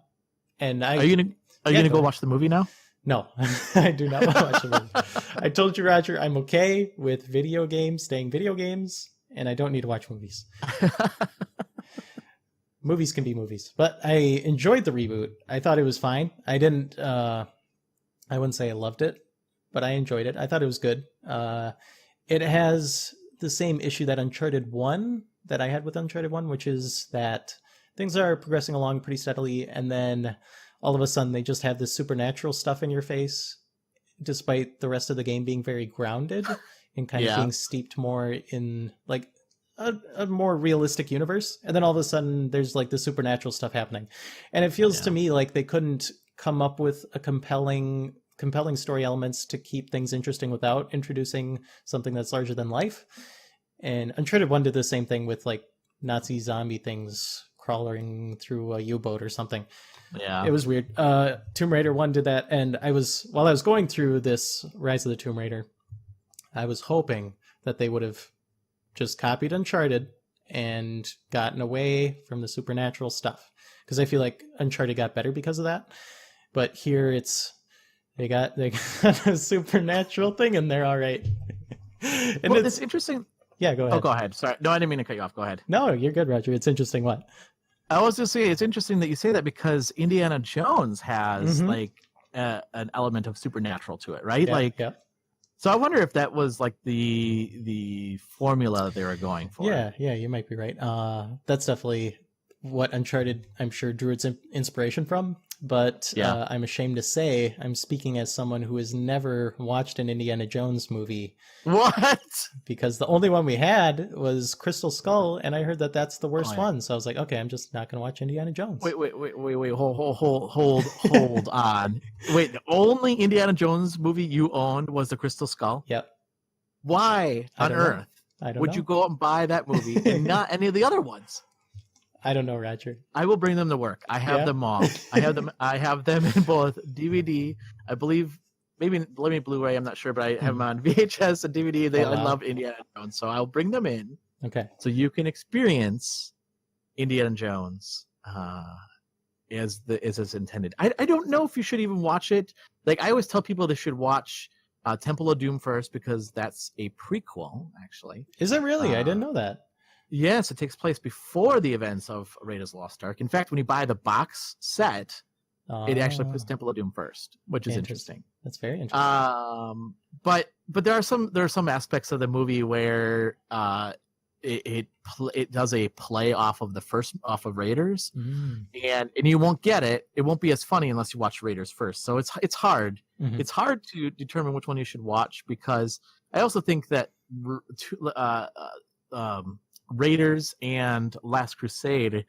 And are you gonna go watch the movie now? No, I do not want to watch the movie. I told you, Roger, I'm okay with video games staying video games, and I don't need to watch movies. Movies can be movies, but I enjoyed the reboot. I thought it was fine. I wouldn't say I loved it, but I enjoyed it. I thought it was good. It has the same issue that Uncharted 1 that I had with Uncharted 1, which is that things are progressing along pretty steadily, and then all of a sudden they just have this supernatural stuff in your face, despite the rest of the game being very grounded and kind of being steeped more in a more realistic universe. And then all of a sudden there's the supernatural stuff happening. And it feels to me like they couldn't come up with a compelling story elements to keep things interesting without introducing something that's larger than life. And Uncharted 1 did the same thing with Nazi zombie things crawling through a U-boat or something. Yeah. It was weird. Tomb Raider 1 did that, and while I was going through this Rise of the Tomb Raider, I was hoping that they would have just copied Uncharted and gotten away from the supernatural stuff, because I feel like Uncharted got better because of that. But here it's They got a supernatural thing in there, all right. And well, it's interesting. Yeah, go ahead. Oh, go ahead. Sorry. No, I didn't mean to cut you off. Go ahead. No, you're good, Roger. It's interesting. What? I was just saying, it's interesting that you say that because Indiana Jones has like an element of supernatural to it, right? Yeah. So I wonder if that was like the formula they were going for. Yeah, you might be right. That's definitely what Uncharted, I'm sure, drew its inspiration from. But I'm ashamed to say I'm speaking as someone who has never watched an Indiana Jones movie. What? Because the only one we had was Crystal Skull, and I heard that that's the worst one. So I was like, okay, I'm just not going to watch Indiana Jones. Wait, hold on. Wait, the only Indiana Jones movie you owned was the Crystal Skull? Yep. Why on earth would you go out and buy that movie and not any of the other ones? I don't know, Roger. I will bring them to work. I have them all. I have them in both DVD. I believe maybe Blu-ray. I'm not sure, but I have them on VHS and DVD. I love Indiana Jones, so I'll bring them in. Okay. So you can experience Indiana Jones as it's intended. I don't know if you should even watch it. Like I always tell people they should watch Temple of Doom first because that's a prequel. Actually, is it really? I didn't know that. Yes, it takes place before the events of Raiders of the Lost Ark. In fact, when you buy the box set, it actually puts Temple of Doom first, which is interesting. That's very interesting. But there are some aspects of the movie where it does a play off of Raiders, and you won't get it. It won't be as funny unless you watch Raiders first. So it's hard. It's hard to determine which one you should watch because I also think that Raiders and Last Crusade,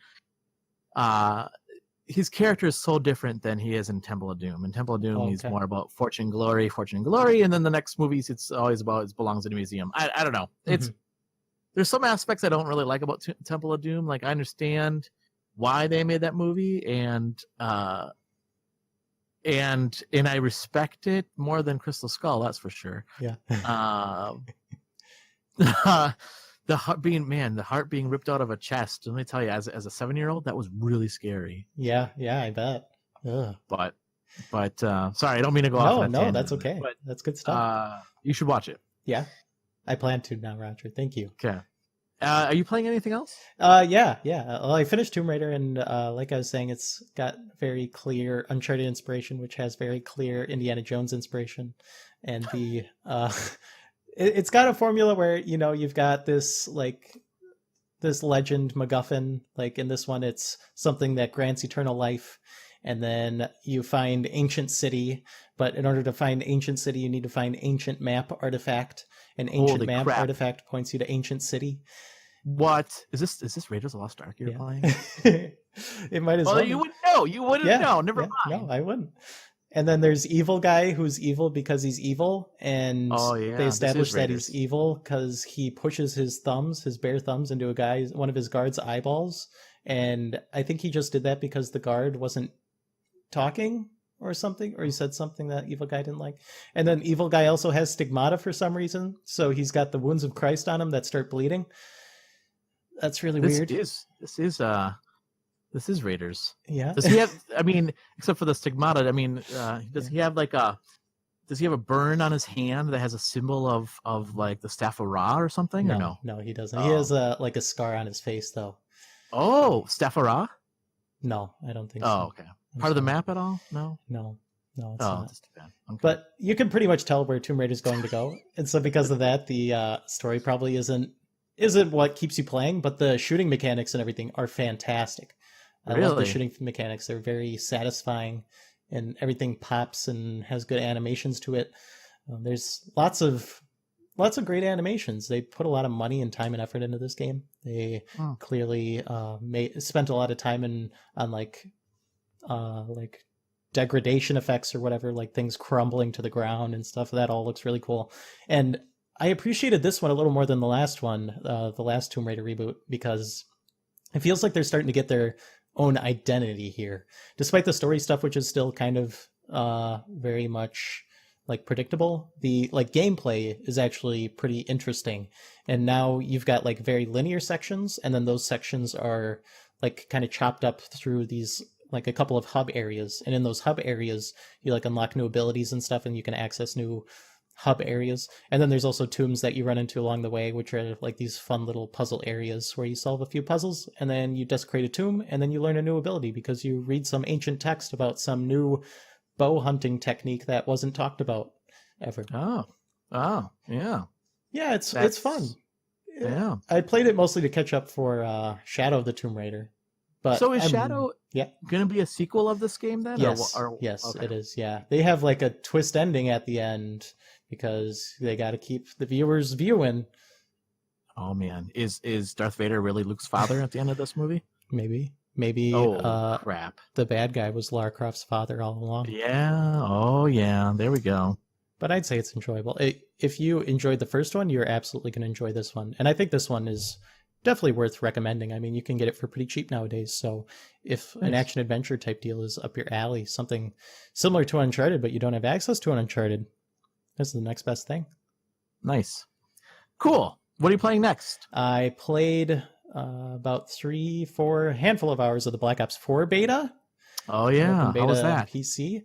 his character is so different than he is in Temple of Doom. In Temple of Doom, he's more about fortune and glory, and then the next movies, it's always about it belongs in a museum. I don't know. There's some aspects I don't really like about Temple of Doom. Like I understand why they made that movie, and I respect it more than Crystal Skull. That's for sure. Yeah. The heart being ripped out of a chest. Let me tell you, as a 7-year-old, that was really scary. Yeah, I bet. Ugh. But sorry, I don't mean to go off. No, that's okay. But, that's good stuff. You should watch it. Yeah, I plan to now, Roger. Thank you. Okay. Are you playing anything else? Yeah. Well, I finished Tomb Raider, and like I was saying, it's got very clear Uncharted inspiration, which has very clear Indiana Jones inspiration, and the it's got a formula where you've got this legend MacGuffin. Like in this one, it's something that grants eternal life, and then you find ancient city. But in order to find ancient city, you need to find ancient map artifact. An ancient map artifact points you to ancient city. What is this? Is this Raiders of the Lost Ark you're playing? It might as well. You wouldn't know. You wouldn't know. Never mind. No, I wouldn't. And then there's evil guy who's evil because he's evil, and they establish that he's evil because he pushes his bare thumbs into one of his guard's eyeballs. And I think he just did that because the guard wasn't talking or something, or he said something that evil guy didn't like. And then evil guy also has stigmata for some reason, so he's got the wounds of Christ on him that start bleeding. That's really weird. This is Raiders. Yeah. Does he have? I mean, except for the stigmata. I mean, does he have Does he have a burn on his hand that has a symbol of like the staff of Ra or something? No, or no? No, he doesn't. He has a scar on his face though. Oh, staff of Ra? No, I don't think so. Oh, okay. Part of the map at all? No. No, it's not. That's too bad. Okay. But you can pretty much tell where Tomb Raider is going to go, and so because of that, the story probably isn't what keeps you playing, but the shooting mechanics and everything are fantastic. I love the shooting mechanics. They're very satisfying, and everything pops and has good animations to it. There's lots of great animations. They put a lot of money and time and effort into this game. They clearly spent a lot of time on like degradation effects or whatever, like things crumbling to the ground and stuff. That all looks really cool. And I appreciated this one a little more than the last one, the last Tomb Raider reboot, because it feels like they're starting to get their own identity here, despite the story stuff, which is still kind of very much like predictable. The like gameplay is actually pretty interesting, and now you've got like very linear sections, and then those sections are like kind of chopped up through these like a couple of hub areas, and in those hub areas you like unlock new abilities and stuff, and you can access new hub areas. And then there's also tombs that you run into along the way, which are like these fun little puzzle areas where you solve a few puzzles, and then you desecrate a tomb, and then you learn a new ability because you read some ancient text about some new bow hunting technique that wasn't talked about ever. Oh, yeah. Yeah, it's fun. Yeah. I played it mostly to catch up for Shadow of the Tomb Raider. But so is Shadow going to be a sequel of this game then? Yes, okay. It is, yeah. They have like a twist ending at the end because they got to keep the viewers viewing. Oh, man. Is Darth Vader really Luke's father at the end of this movie? Maybe. Crap. The bad guy was Lara Croft's father all along. Yeah. Oh, yeah. There we go. But I'd say it's enjoyable. If you enjoyed the first one, you're absolutely going to enjoy this one. And I think this one is definitely worth recommending. I mean, you can get it for pretty cheap nowadays. So if an action-adventure type deal is up your alley, something similar to Uncharted, but you don't have access to an Uncharted, this is the next best thing. Nice. Cool. What are you playing next? I played about 3-4 handful of hours of the Black Ops 4 beta. Oh, yeah. Beta How was that? PC.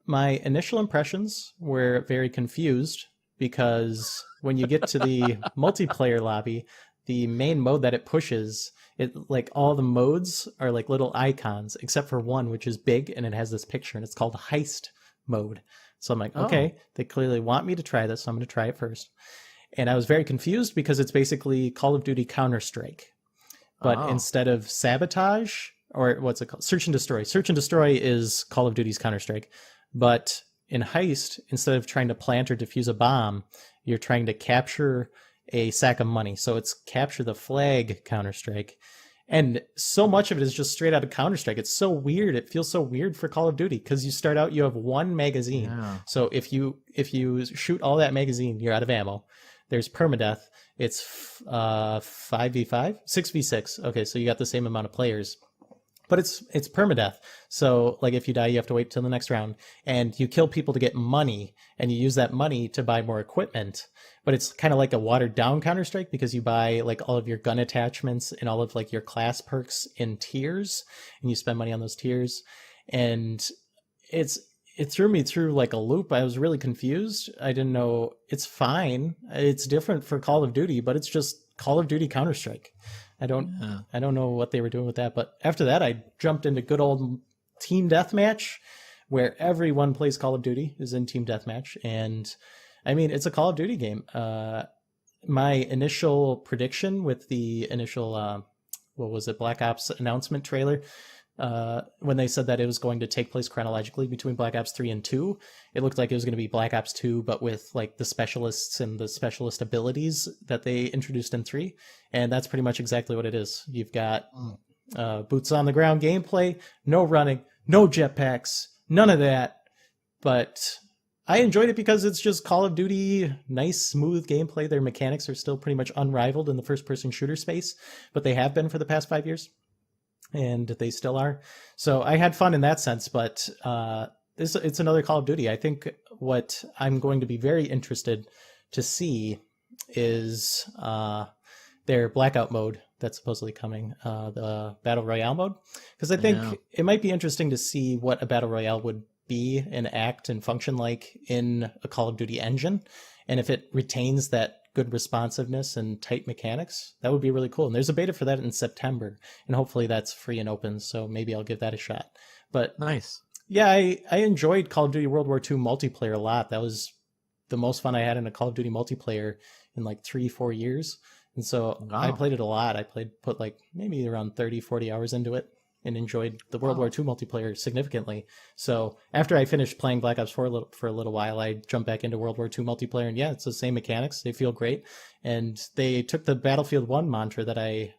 My initial impressions were very confused because when you get to the multiplayer lobby, the main mode that it pushes, like all the modes are like little icons, except for one, which is big and it has this picture, and it's called heist mode. So I'm like, okay, they clearly want me to try this, so I'm going to try it first. And I was very confused because it's basically Call of Duty Counter-Strike. But instead of sabotage, or what's it called? Search and Destroy. Search and Destroy is Call of Duty's Counter-Strike. But in Heist, instead of trying to plant or defuse a bomb, you're trying to capture a sack of money. So it's Capture the Flag Counter-Strike. And so much of it is just straight out of Counter-Strike. It's so weird. It feels so weird for Call of Duty because you start out, you have one magazine. Yeah. So if you shoot all that magazine, you're out of ammo. There's permadeath. It's 5v5? 6v6. Okay, so you got the same amount of players. But it's permadeath. So like if you die, you have to wait till the next round. And you kill people to get money, and you use that money to buy more equipment. But it's kind of like a watered down Counter-Strike because you buy like all of your gun attachments and all of like your class perks in tiers, and you spend money on those tiers. And it threw me through like a loop. I was really confused. I didn't know. It's fine. It's different for Call of Duty, but it's just Call of Duty Counter-Strike. I don't know what they were doing with that. But after that, I jumped into good old team deathmatch, where everyone plays Call of Duty is in team deathmatch. And I mean, it's a Call of Duty game. My initial prediction with the initial, Black Ops announcement trailer, when they said that it was going to take place chronologically between Black Ops 3 and 2, it looked like it was going to be Black Ops 2, but with like the specialists and the specialist abilities that they introduced in 3. And that's pretty much exactly what it is. You've got boots on the ground gameplay, no running, no jetpacks, none of that. But I enjoyed it because it's just Call of Duty, nice, smooth gameplay. Their mechanics are still pretty much unrivaled in the first-person shooter space, but they have been for the past 5 years. And they still are. So I had fun in that sense, but it's another Call of Duty. I think what I'm going to be very interested to see is their Blackout mode that's supposedly coming, the Battle Royale mode. Because I think it might be interesting to see what a Battle Royale would be and act and function like in a Call of Duty engine. And if it retains that good responsiveness and tight mechanics, that would be really cool. And there's a beta for that in September, and hopefully that's free and open, so maybe I'll give that a shot. But nice. Yeah, I enjoyed Call of Duty World War II multiplayer a lot. That was the most fun I had in a Call of Duty multiplayer in like 3-4 years. And so I played it a lot. I put like maybe around 30-40 hours into it and enjoyed the World War II multiplayer significantly. So after I finished playing Black Ops 4 for a little while, I jumped back into World War II multiplayer, and yeah, it's the same mechanics. They feel great. And they took the Battlefield 1 mantra that I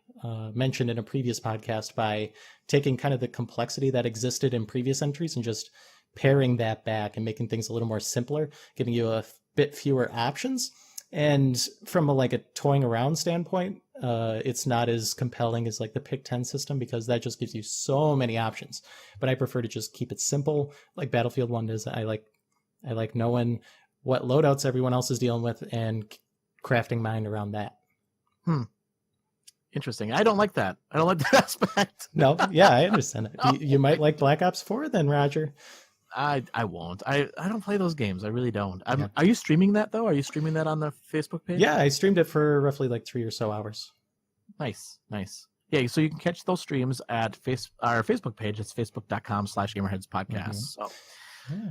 mentioned in a previous podcast by taking kind of the complexity that existed in previous entries and just paring that back and making things a little more simpler, giving you a bit fewer options. And from a toying around standpoint, it's not as compelling as like the pick 10 system because that just gives you so many options. But I prefer to just keep it simple, like Battlefield 1 does. I like knowing what loadouts everyone else is dealing with and crafting mine around that. Interesting. I don't like that. I don't like that aspect. No, yeah, I understand it. You might like Black Ops 4 then, Roger. I won't. I don't play those games. I really don't. Yeah. Are you streaming that though? Are you streaming that on the Facebook page? Yeah, I streamed it for roughly like 3 or so hours. Nice. Yeah, so you can catch those streams at our Facebook page. It's facebook.com/GamerHeads podcast. So yeah.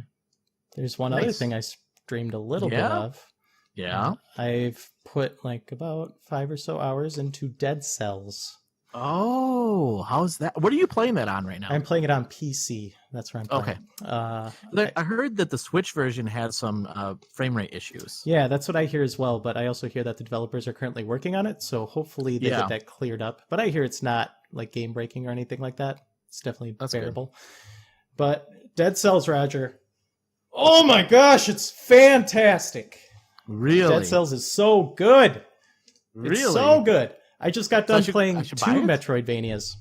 There's one other thing I streamed a little bit of. Yeah. I've put like about 5 or so hours into Dead Cells. Oh, how's that? What are you playing that on right now? I'm playing it on PC. That's where I'm playing. Okay. I heard that the Switch version had some frame rate issues. Yeah, that's what I hear as well. But I also hear that the developers are currently working on it. So hopefully they get that cleared up. But I hear it's not like game breaking or anything like that. It's definitely bearable. Good. But Dead Cells, Roger. Oh my gosh, it's fantastic. Really? Dead Cells is so good. Really? It's so good. I just got done playing 2 Metroidvanias.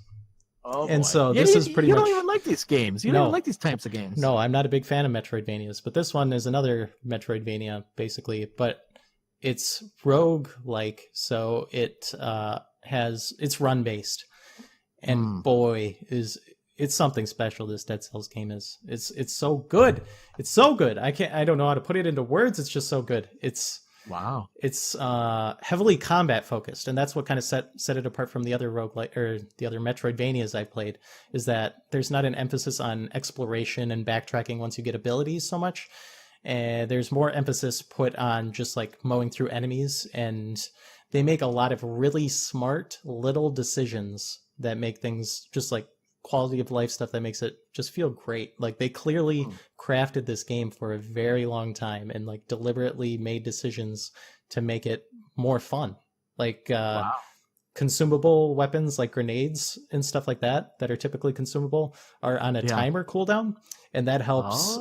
Oh, and so this is pretty much... You don't even like these games. You don't even like these types of games. No, I'm not a big fan of Metroidvanias, but this one is another Metroidvania, basically. But it's rogue-like, so it's run-based. And boy, it's something special, this Dead Cells game is. It's so good. It's so good. I don't know how to put it into words. It's just so good. It's heavily combat focused, and that's what kind of set it apart from the other roguelike or the other Metroidvanias I've played, is that there's not an emphasis on exploration and backtracking once you get abilities so much. And there's more emphasis put on just like mowing through enemies, and they make a lot of really smart little decisions that make things just like quality of life stuff that makes it just feel great. Like they clearly crafted this game for a very long time and like deliberately made decisions to make it more fun. Like consumable weapons like grenades and stuff like that are typically consumable are on a timer cooldown, and that helps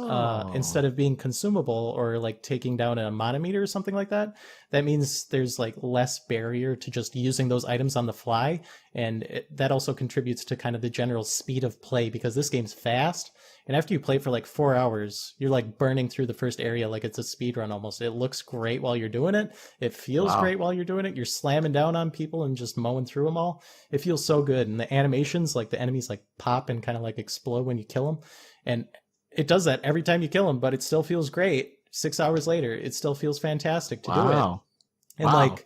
instead of being consumable or like taking down a monometer or something like that. That means there's like less barrier to just using those items on the fly, and that also contributes to kind of the general speed of play, because this game's fast, and after you play for like 4 hours, you're like burning through the first area like it's a speed run almost. It looks great while you're doing it. It feels great while you're doing it. You're slamming down on people and just mowing through them all. It feels so good, and the animations, like the enemies like pop and kind of like explode when you kill them, and it does that every time you kill them, but it still feels great. 6 hours later, it still feels fantastic to do it. And like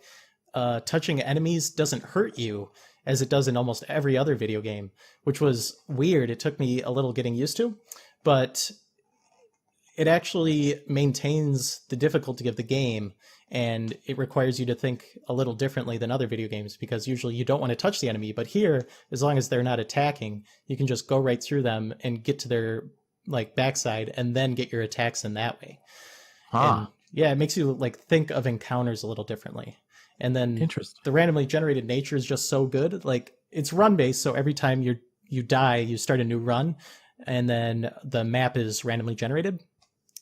touching enemies doesn't hurt you as it does in almost every other video game, which was weird. It took me a little getting used to, but it actually maintains the difficulty of the game, and it requires you to think a little differently than other video games, because usually you don't want to touch the enemy. But here, as long as they're not attacking, you can just go right through them and get to their like backside and then get your attacks in that way. And yeah, it makes you like think of encounters a little differently. And then the randomly generated nature is just so good. Like it's run based, so every time you die, you start a new run, and then the map is randomly generated.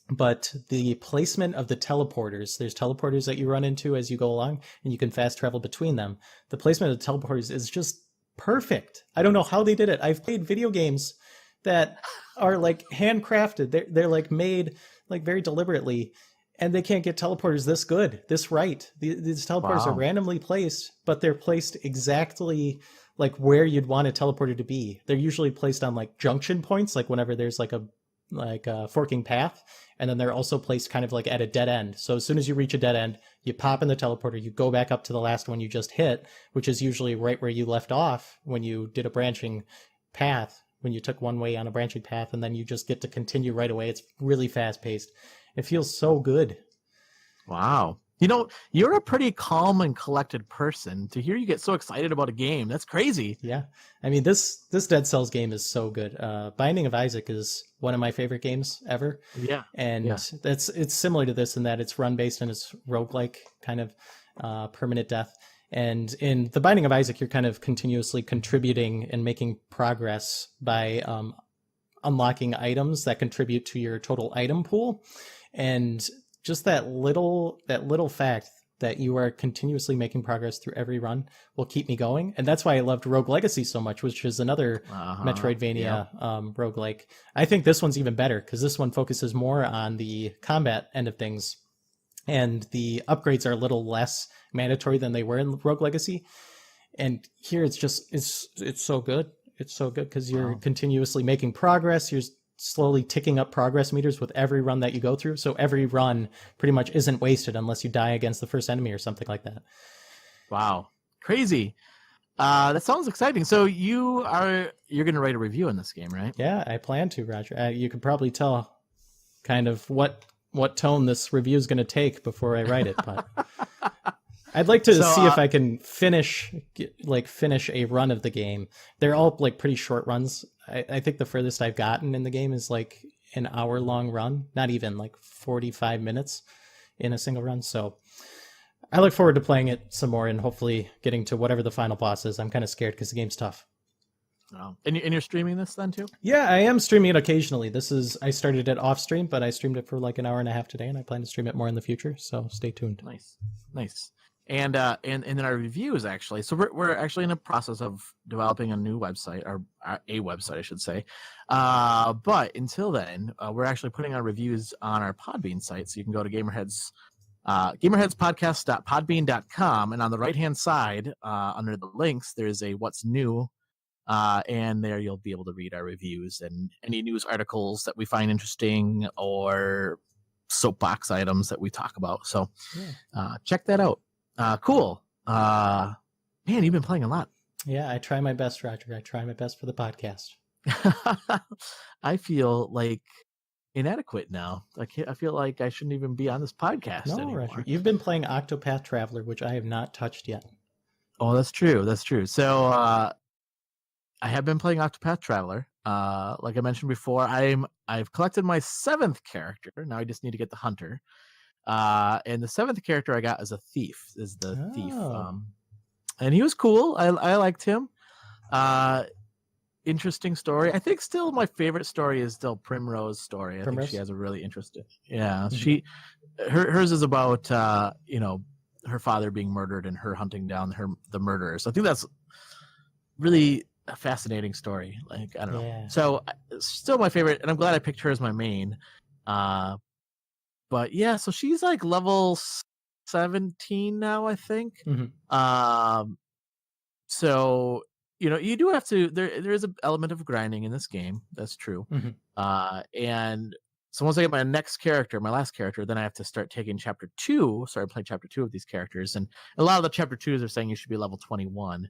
But the placement of the teleporters, there's teleporters that you run into as you go along, and you can fast travel between them. The placement of the teleporters is just perfect. I don't know how they did it. I've played video games that are like handcrafted. They're like made like very deliberately, and they can't get teleporters this good, this right. These teleporters are randomly placed, but they're placed exactly like where you'd want a teleporter to be. They're usually placed on like junction points, like whenever there's like a forking path, and then they're also placed kind of like at a dead end. So as soon as you reach a dead end, you pop in the teleporter, you go back up to the last one you just hit, which is usually right where you left off when you did a branching path, when you took one way on a branching path, and then you just get to continue right away. It's really fast paced. It feels so good. Wow. You know, you're a pretty calm and collected person. To hear you get so excited about a game, that's crazy. Yeah. I mean, this Dead Cells game is so good. Binding of Isaac is one of my favorite games ever. Yeah. And it's similar to this in that it's run-based and it's roguelike, kind of permanent death. And in The Binding of Isaac, you're kind of continuously contributing and making progress by unlocking items that contribute to your total item pool. And just that little fact that you are continuously making progress through every run will keep me going. And that's why I loved Rogue Legacy so much, which is another Metroidvania roguelike. I think this one's even better because this one focuses more on the combat end of things. And the upgrades are a little less mandatory than they were in Rogue Legacy. And here it's so good. It's so good because you're continuously making progress. You're slowly ticking up progress meters with every run that you go through. So every run pretty much isn't wasted unless you die against the first enemy or something like that. Wow. Crazy. That sounds exciting. So you're going to write a review on this game, right? Yeah, I plan to, Roger. You can probably tell kind of what tone this review is going to take before I write it, but I'd like to see if I can finish a run of the game. They're all like pretty short runs. I think the furthest I've gotten in the game is like an hour-long run, not even like 45 minutes in a single run. So I look forward to playing it some more and hopefully getting to whatever the final boss is. I'm kind of scared because the game's tough. Oh. And you're streaming this then too? Yeah, I am streaming it occasionally. I started it off stream, but I streamed it for like an hour and a half today, and I plan to stream it more in the future. So stay tuned. Nice. And then our reviews actually. So we're actually in the process of developing a new website, or a website, I should say. But until then, we're actually putting our reviews on our Podbean site. So you can go to GamerHeads. GamerHeadsPodcast.podbean.com, and on the right-hand side, under the links, there's a What's New, and there you'll be able to read our reviews and any news articles that we find interesting or soapbox items that we talk about. So check that out. Cool. Man, you've been playing a lot. Yeah, I try my best, Roger. I try my best for the podcast. I feel like inadequate now. I feel like I shouldn't even be on this podcast anymore. Roger. You've been playing Octopath Traveler, which I have not touched yet. Oh, that's true. So I have been playing Octopath Traveler. Like I mentioned before, I've collected my 7th character. Now I just need to get the hunter. And the 7th character I got is a thief. Thief. And he was cool. I liked him. Interesting story. I think still my favorite story is still Primrose's story. I think she has a really interesting. Yeah, hers is about her father being murdered and her hunting down the murderers. I think that's really a fascinating story. Like I don't know. Yeah. So still my favorite, and I'm glad I picked her as my main. But yeah, so she's like level 17 now, I think. So you do have to. There is an element of grinding in this game. That's true. And so once I get my next character, my last character, then I have to start taking chapter 2. Start playing chapter 2 of these characters, and a lot of the chapter 2s are saying you should be level 21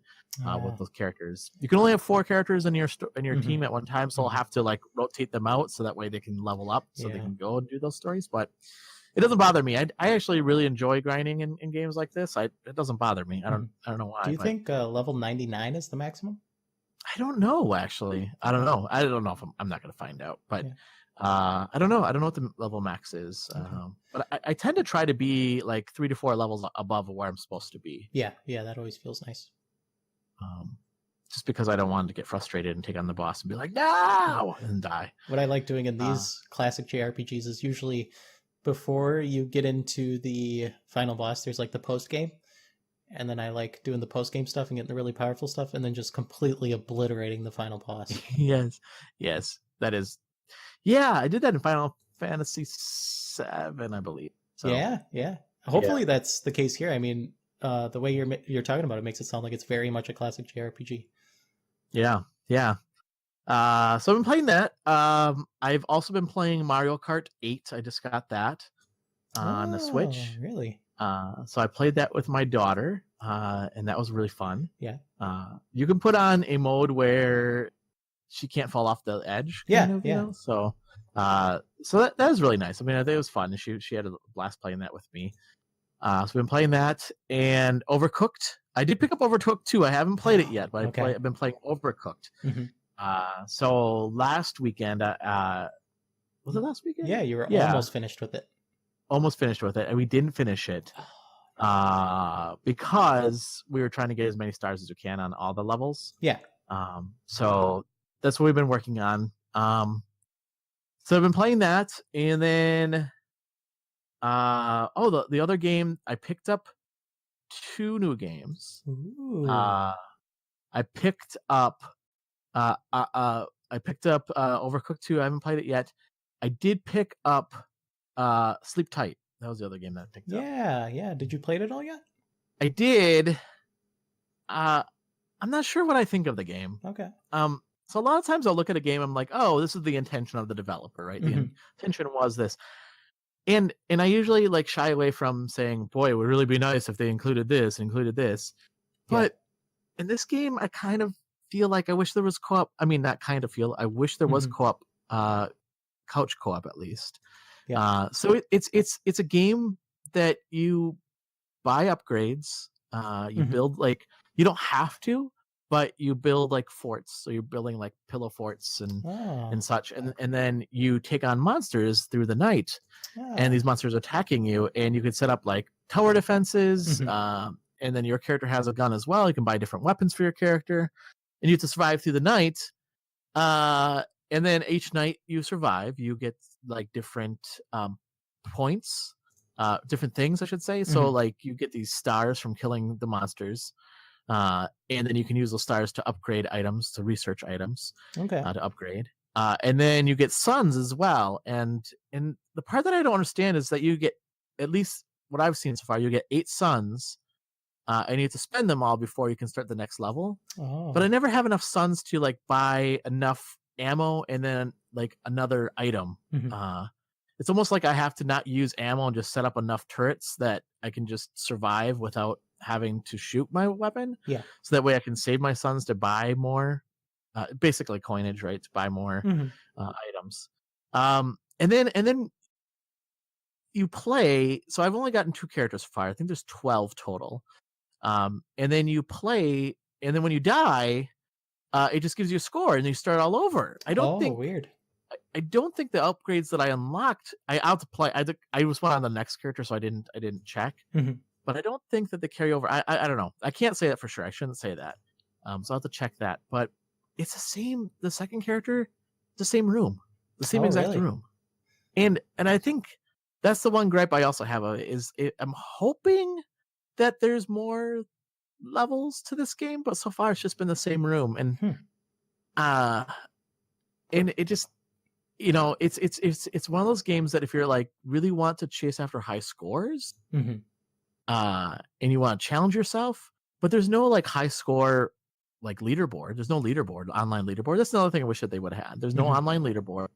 with those characters. You can only have 4 characters in your team at one time, so I'll have to like rotate them out so that way they can level up, so they can go and do those stories. But it doesn't bother me. I actually really enjoy grinding in games like this. It doesn't bother me. I don't know why. Do you think level 99 is the maximum? I don't know, actually. I don't know. I don't know if I'm not going to find out. But I don't know. I don't know what the level max is. But I tend to try to be like 3 to 4 levels above where I'm supposed to be. Yeah, that always feels nice. Just because I don't want to get frustrated and take on the boss and be like, no, and die. What I like doing in these classic JRPGs is usually before you get into the final boss, there's like the post game. And then I like doing the post game stuff and getting the really powerful stuff, and then just completely obliterating the final boss. Yes, that is. Yeah, I did that in Final Fantasy VII, I believe. So, yeah. Hopefully that's the case here. I mean, the way you're talking about it makes it sound like it's very much a classic JRPG. Yeah. So I've been playing that. I've also been playing Mario Kart 8. I just got that on the Switch. Really? So I played that with my daughter, and that was really fun. Yeah. You can put on a mode where she can't fall off the edge. So that was really nice. I mean, I think it was fun. She had a blast playing that with me. So I've been playing that, and Overcooked. I did pick up Overcooked 2. I haven't played it yet, but I've been playing Overcooked. So last weekend, was it last weekend? Yeah, you were almost finished with it. Almost finished with it, and we didn't finish it because we were trying to get as many stars as we can on all the levels. Yeah. So that's what we've been working on. So I've been playing that, and then the other game, I picked up 2 new games. Ooh. I picked up Overcooked 2. I haven't played it yet. I did pick up Sleep Tight. That was the other game that I picked up. Yeah. Did you play it at all yet? I did. I'm not sure what I think of the game. Okay. So a lot of times I'll look at a game, I'm like, oh, this is the intention of the developer, right? The intention was this. And I usually like shy away from saying, boy, it would really be nice if they included this. But in this game, I kind of feel like I wish there was co-op. I mean, not kind of feel. I wish there was co-op, couch co-op at least. Yeah. So it's a game that you buy upgrades. You build like, you don't have to, but you build like forts. So you're building like pillow forts and such, and then you take on monsters through the night, and these monsters are attacking you, and you can set up like tower defenses. And then your character has a gun as well. You can buy different weapons for your character, and you have to survive through the night. And then each night you survive, you get like different points, different things, I should say. So like you get these stars from killing the monsters, and then you can use those stars to upgrade items, to research items, to upgrade. And then you get suns as well. And the part that I don't understand is that you get, at least what I've seen so far, you get 8 suns. And you have to spend them all before you can start the next level. But I never have enough suns to like buy enough ammo and then like another item. It's almost like I have to not use ammo and just set up enough turrets that I can just survive without having to shoot my weapon. Yeah. So that way I can save my suns to buy more, basically coinage, right? To buy more items. And then you play. So I've only gotten 2 characters so far. I think there's 12 total. And then you play, and then when you die, it just gives you a score, and you start all over. I don't think weird. I don't think the upgrades that I unlocked. I out to play. I was one on the next character, so I didn't check. But I don't think that they carry over. I don't know. I can't say that for sure. I shouldn't say that. So I'll have to check that. But it's the same. The second character, the same room, the same exact room, and I think that's the one gripe I also have. I'm hoping that there's more levels to this game, but so far it's just been the same room, and it just, you know, it's one of those games that if you're like really want to chase after high scores, and you want to challenge yourself, but there's no like high score like leaderboard. There's no leaderboard, online leaderboard. That's another thing I wish that they would have had. There's no online leaderboard.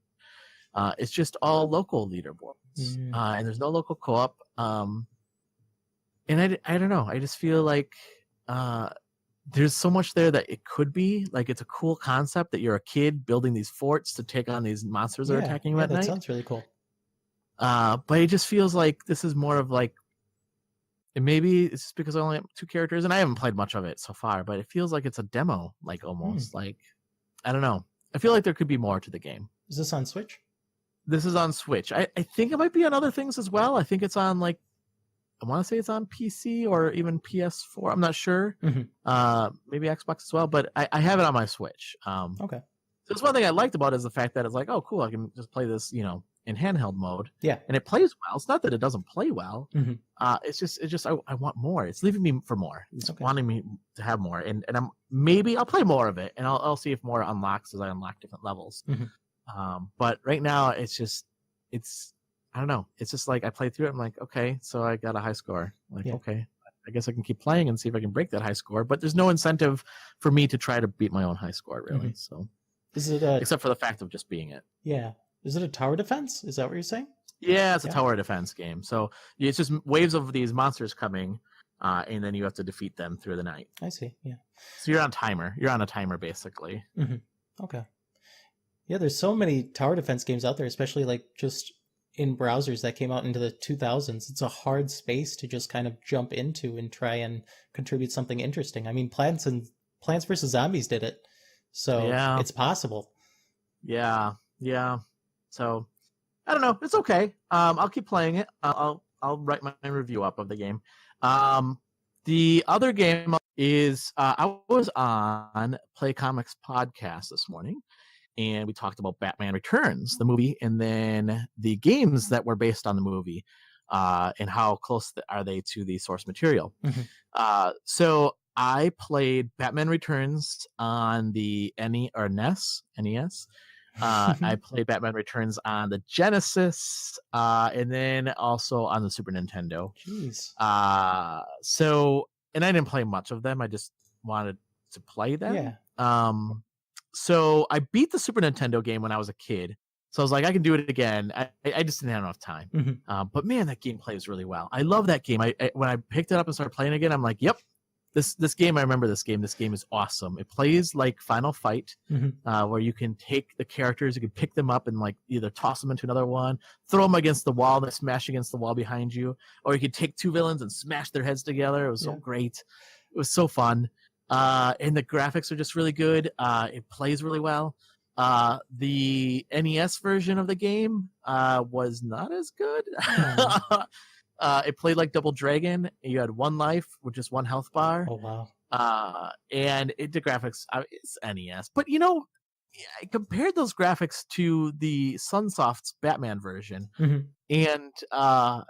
It's just all local leaderboards, and there's no local co-op. And I don't know. I just feel like there's so much there that it could be. Like, it's a cool concept that you're a kid building these forts to take on these monsters that are attacking you at night. That sounds really cool. But it just feels like this is more of like, and maybe it's just because I only have 2 characters, and I haven't played much of it so far, but it feels like it's a demo, like almost. Like, I don't know. I feel like there could be more to the game. Is this on Switch? This is on Switch. I think it might be on other things as well. I think it's on like, I want to say it's on PC or even PS4. I'm not sure. Maybe Xbox as well, but I have it on my Switch. Okay. So that's one thing I liked about it, is the fact that it's like, oh, cool, I can just play this, you know, in handheld mode. Yeah. And it plays well. It's not that it doesn't play well. It's just I want more. It's leaving me for more. It's wanting me to have more. And maybe I'll play more of it, and I'll see if more unlocks as I unlock different levels. But right now it's I don't know. It's just like I played through it. I'm like, okay, so I got a high score. Like, okay, I guess I can keep playing and see if I can break that high score. But there's no incentive for me to try to beat my own high score, really. So, is it except for the fact of just being it? Yeah. Is it a tower defense? Is that what you're saying? Yeah, it's a tower defense game. So it's just waves of these monsters coming, and then you have to defeat them through the night. I see. Yeah. So you're on timer. You're on a timer, basically. Okay. Yeah, there's so many tower defense games out there, especially like just in browsers that came out into the 2000s. It's a hard space to just kind of jump into and try and contribute something interesting. I mean, Plants vs. Zombies did it, so it's possible. Yeah. So I don't know. It's okay. I'll keep playing it. I'll write my review up of the game. The other game is I was on Play Comics podcast this morning, and we talked about Batman Returns, the movie, and then the games that were based on the movie, and how close are they to the source material. So I played Batman Returns on the NES. I played Batman Returns on the Genesis, and then also on the Super Nintendo. Jeez. So, and I didn't play much of them. I just wanted to play them. Yeah. So I beat the Super Nintendo game when I was a kid. So I was like, I can do it again. I just didn't have enough time. Mm-hmm. But man, that game plays really well. I love that game. When I picked it up and started playing again, I'm like, yep, this game, I remember this game. This game is awesome. It plays like Final Fight, where you can take the characters, you can pick them up and like either toss them into another one, throw them against the wall, then smash against the wall behind you, or you could take two villains and smash their heads together. It was so great. It was so fun. And the graphics are just really good. It plays really well. The NES version of the game was not as good. It played like Double Dragon. You had one life with just one health bar. Oh wow! And the graphics, it's NES, but you know, I compared those graphics to the Sunsoft's Batman version, and the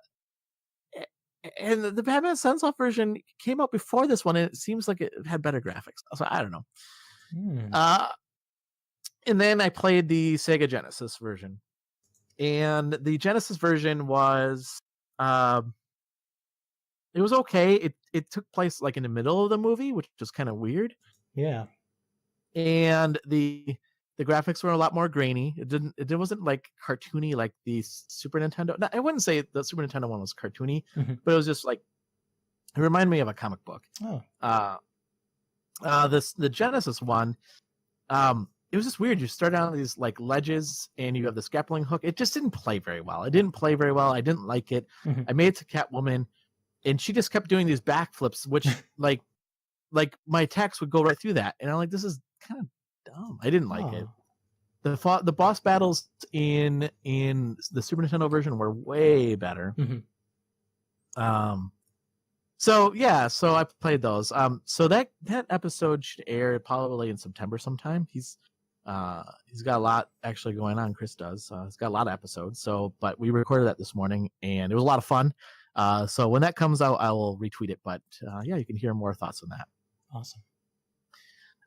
Batman Sunsoft version came out before this one, and it seems like it had better graphics. So I don't know. And then I played the Sega Genesis version, and the Genesis version was, it was okay. It took place like in the middle of the movie, which was kind of weird. Yeah. And the graphics were a lot more grainy. It wasn't like cartoony like the Super Nintendo. No, I wouldn't say the Super Nintendo one was cartoony, but it was just like, it reminded me of a comic book. Oh. The Genesis one, it was just weird. You start out on these like ledges and you have this grappling hook. It just didn't play very well. It didn't play very well. I didn't like it. I made it to Catwoman, and she just kept doing these backflips, which like my attacks would go right through that. And I'm like, this is kind of dumb. I didn't like it. The boss battles in the Super Nintendo version were way better. So I played those. So that episode should air probably in September sometime. He's got a lot actually going on. Chris does. He's got a lot of episodes. But we recorded that this morning, and it was a lot of fun. So when that comes out, I will retweet it. But you can hear more thoughts on that. Awesome.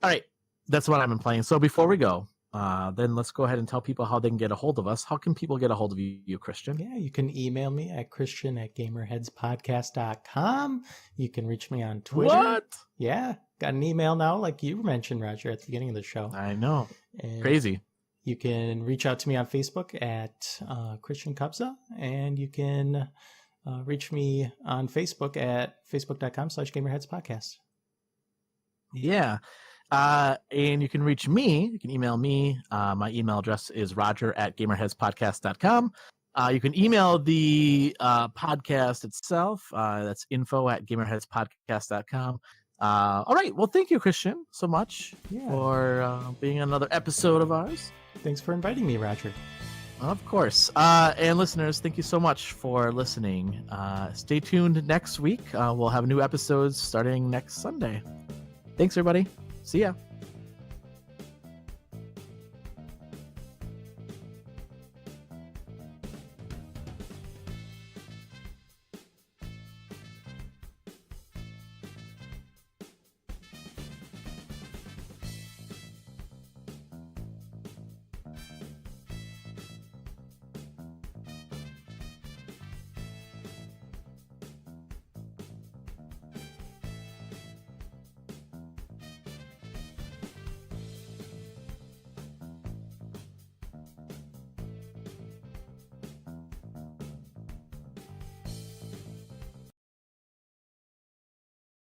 All right, that's what I've been playing. So before we go, then let's go ahead and tell people how they can get a hold of us. How can people get a hold of you, Christian? Yeah, you can email me at christian@gamerheadspodcast.com. You can reach me on Twitter. What? Yeah, got an email now, like you mentioned, Roger, at the beginning of the show. I know. And crazy. You can reach out to me on Facebook at Christian Kubza, and you can reach me on Facebook at facebook.com/GamerHeadsPodcast. Yeah. And you can reach me. You can email me. My email address is roger@gamerheadspodcast.com. You can email the podcast itself. That's info@gamerheadspodcast.com. All right. Well, thank you, Christian, so much for being on another episode of ours. Thanks for inviting me, Roger. Of course. And listeners, thank you so much for listening. Stay tuned next week. We'll have new episodes starting next Sunday. Thanks, everybody. See ya.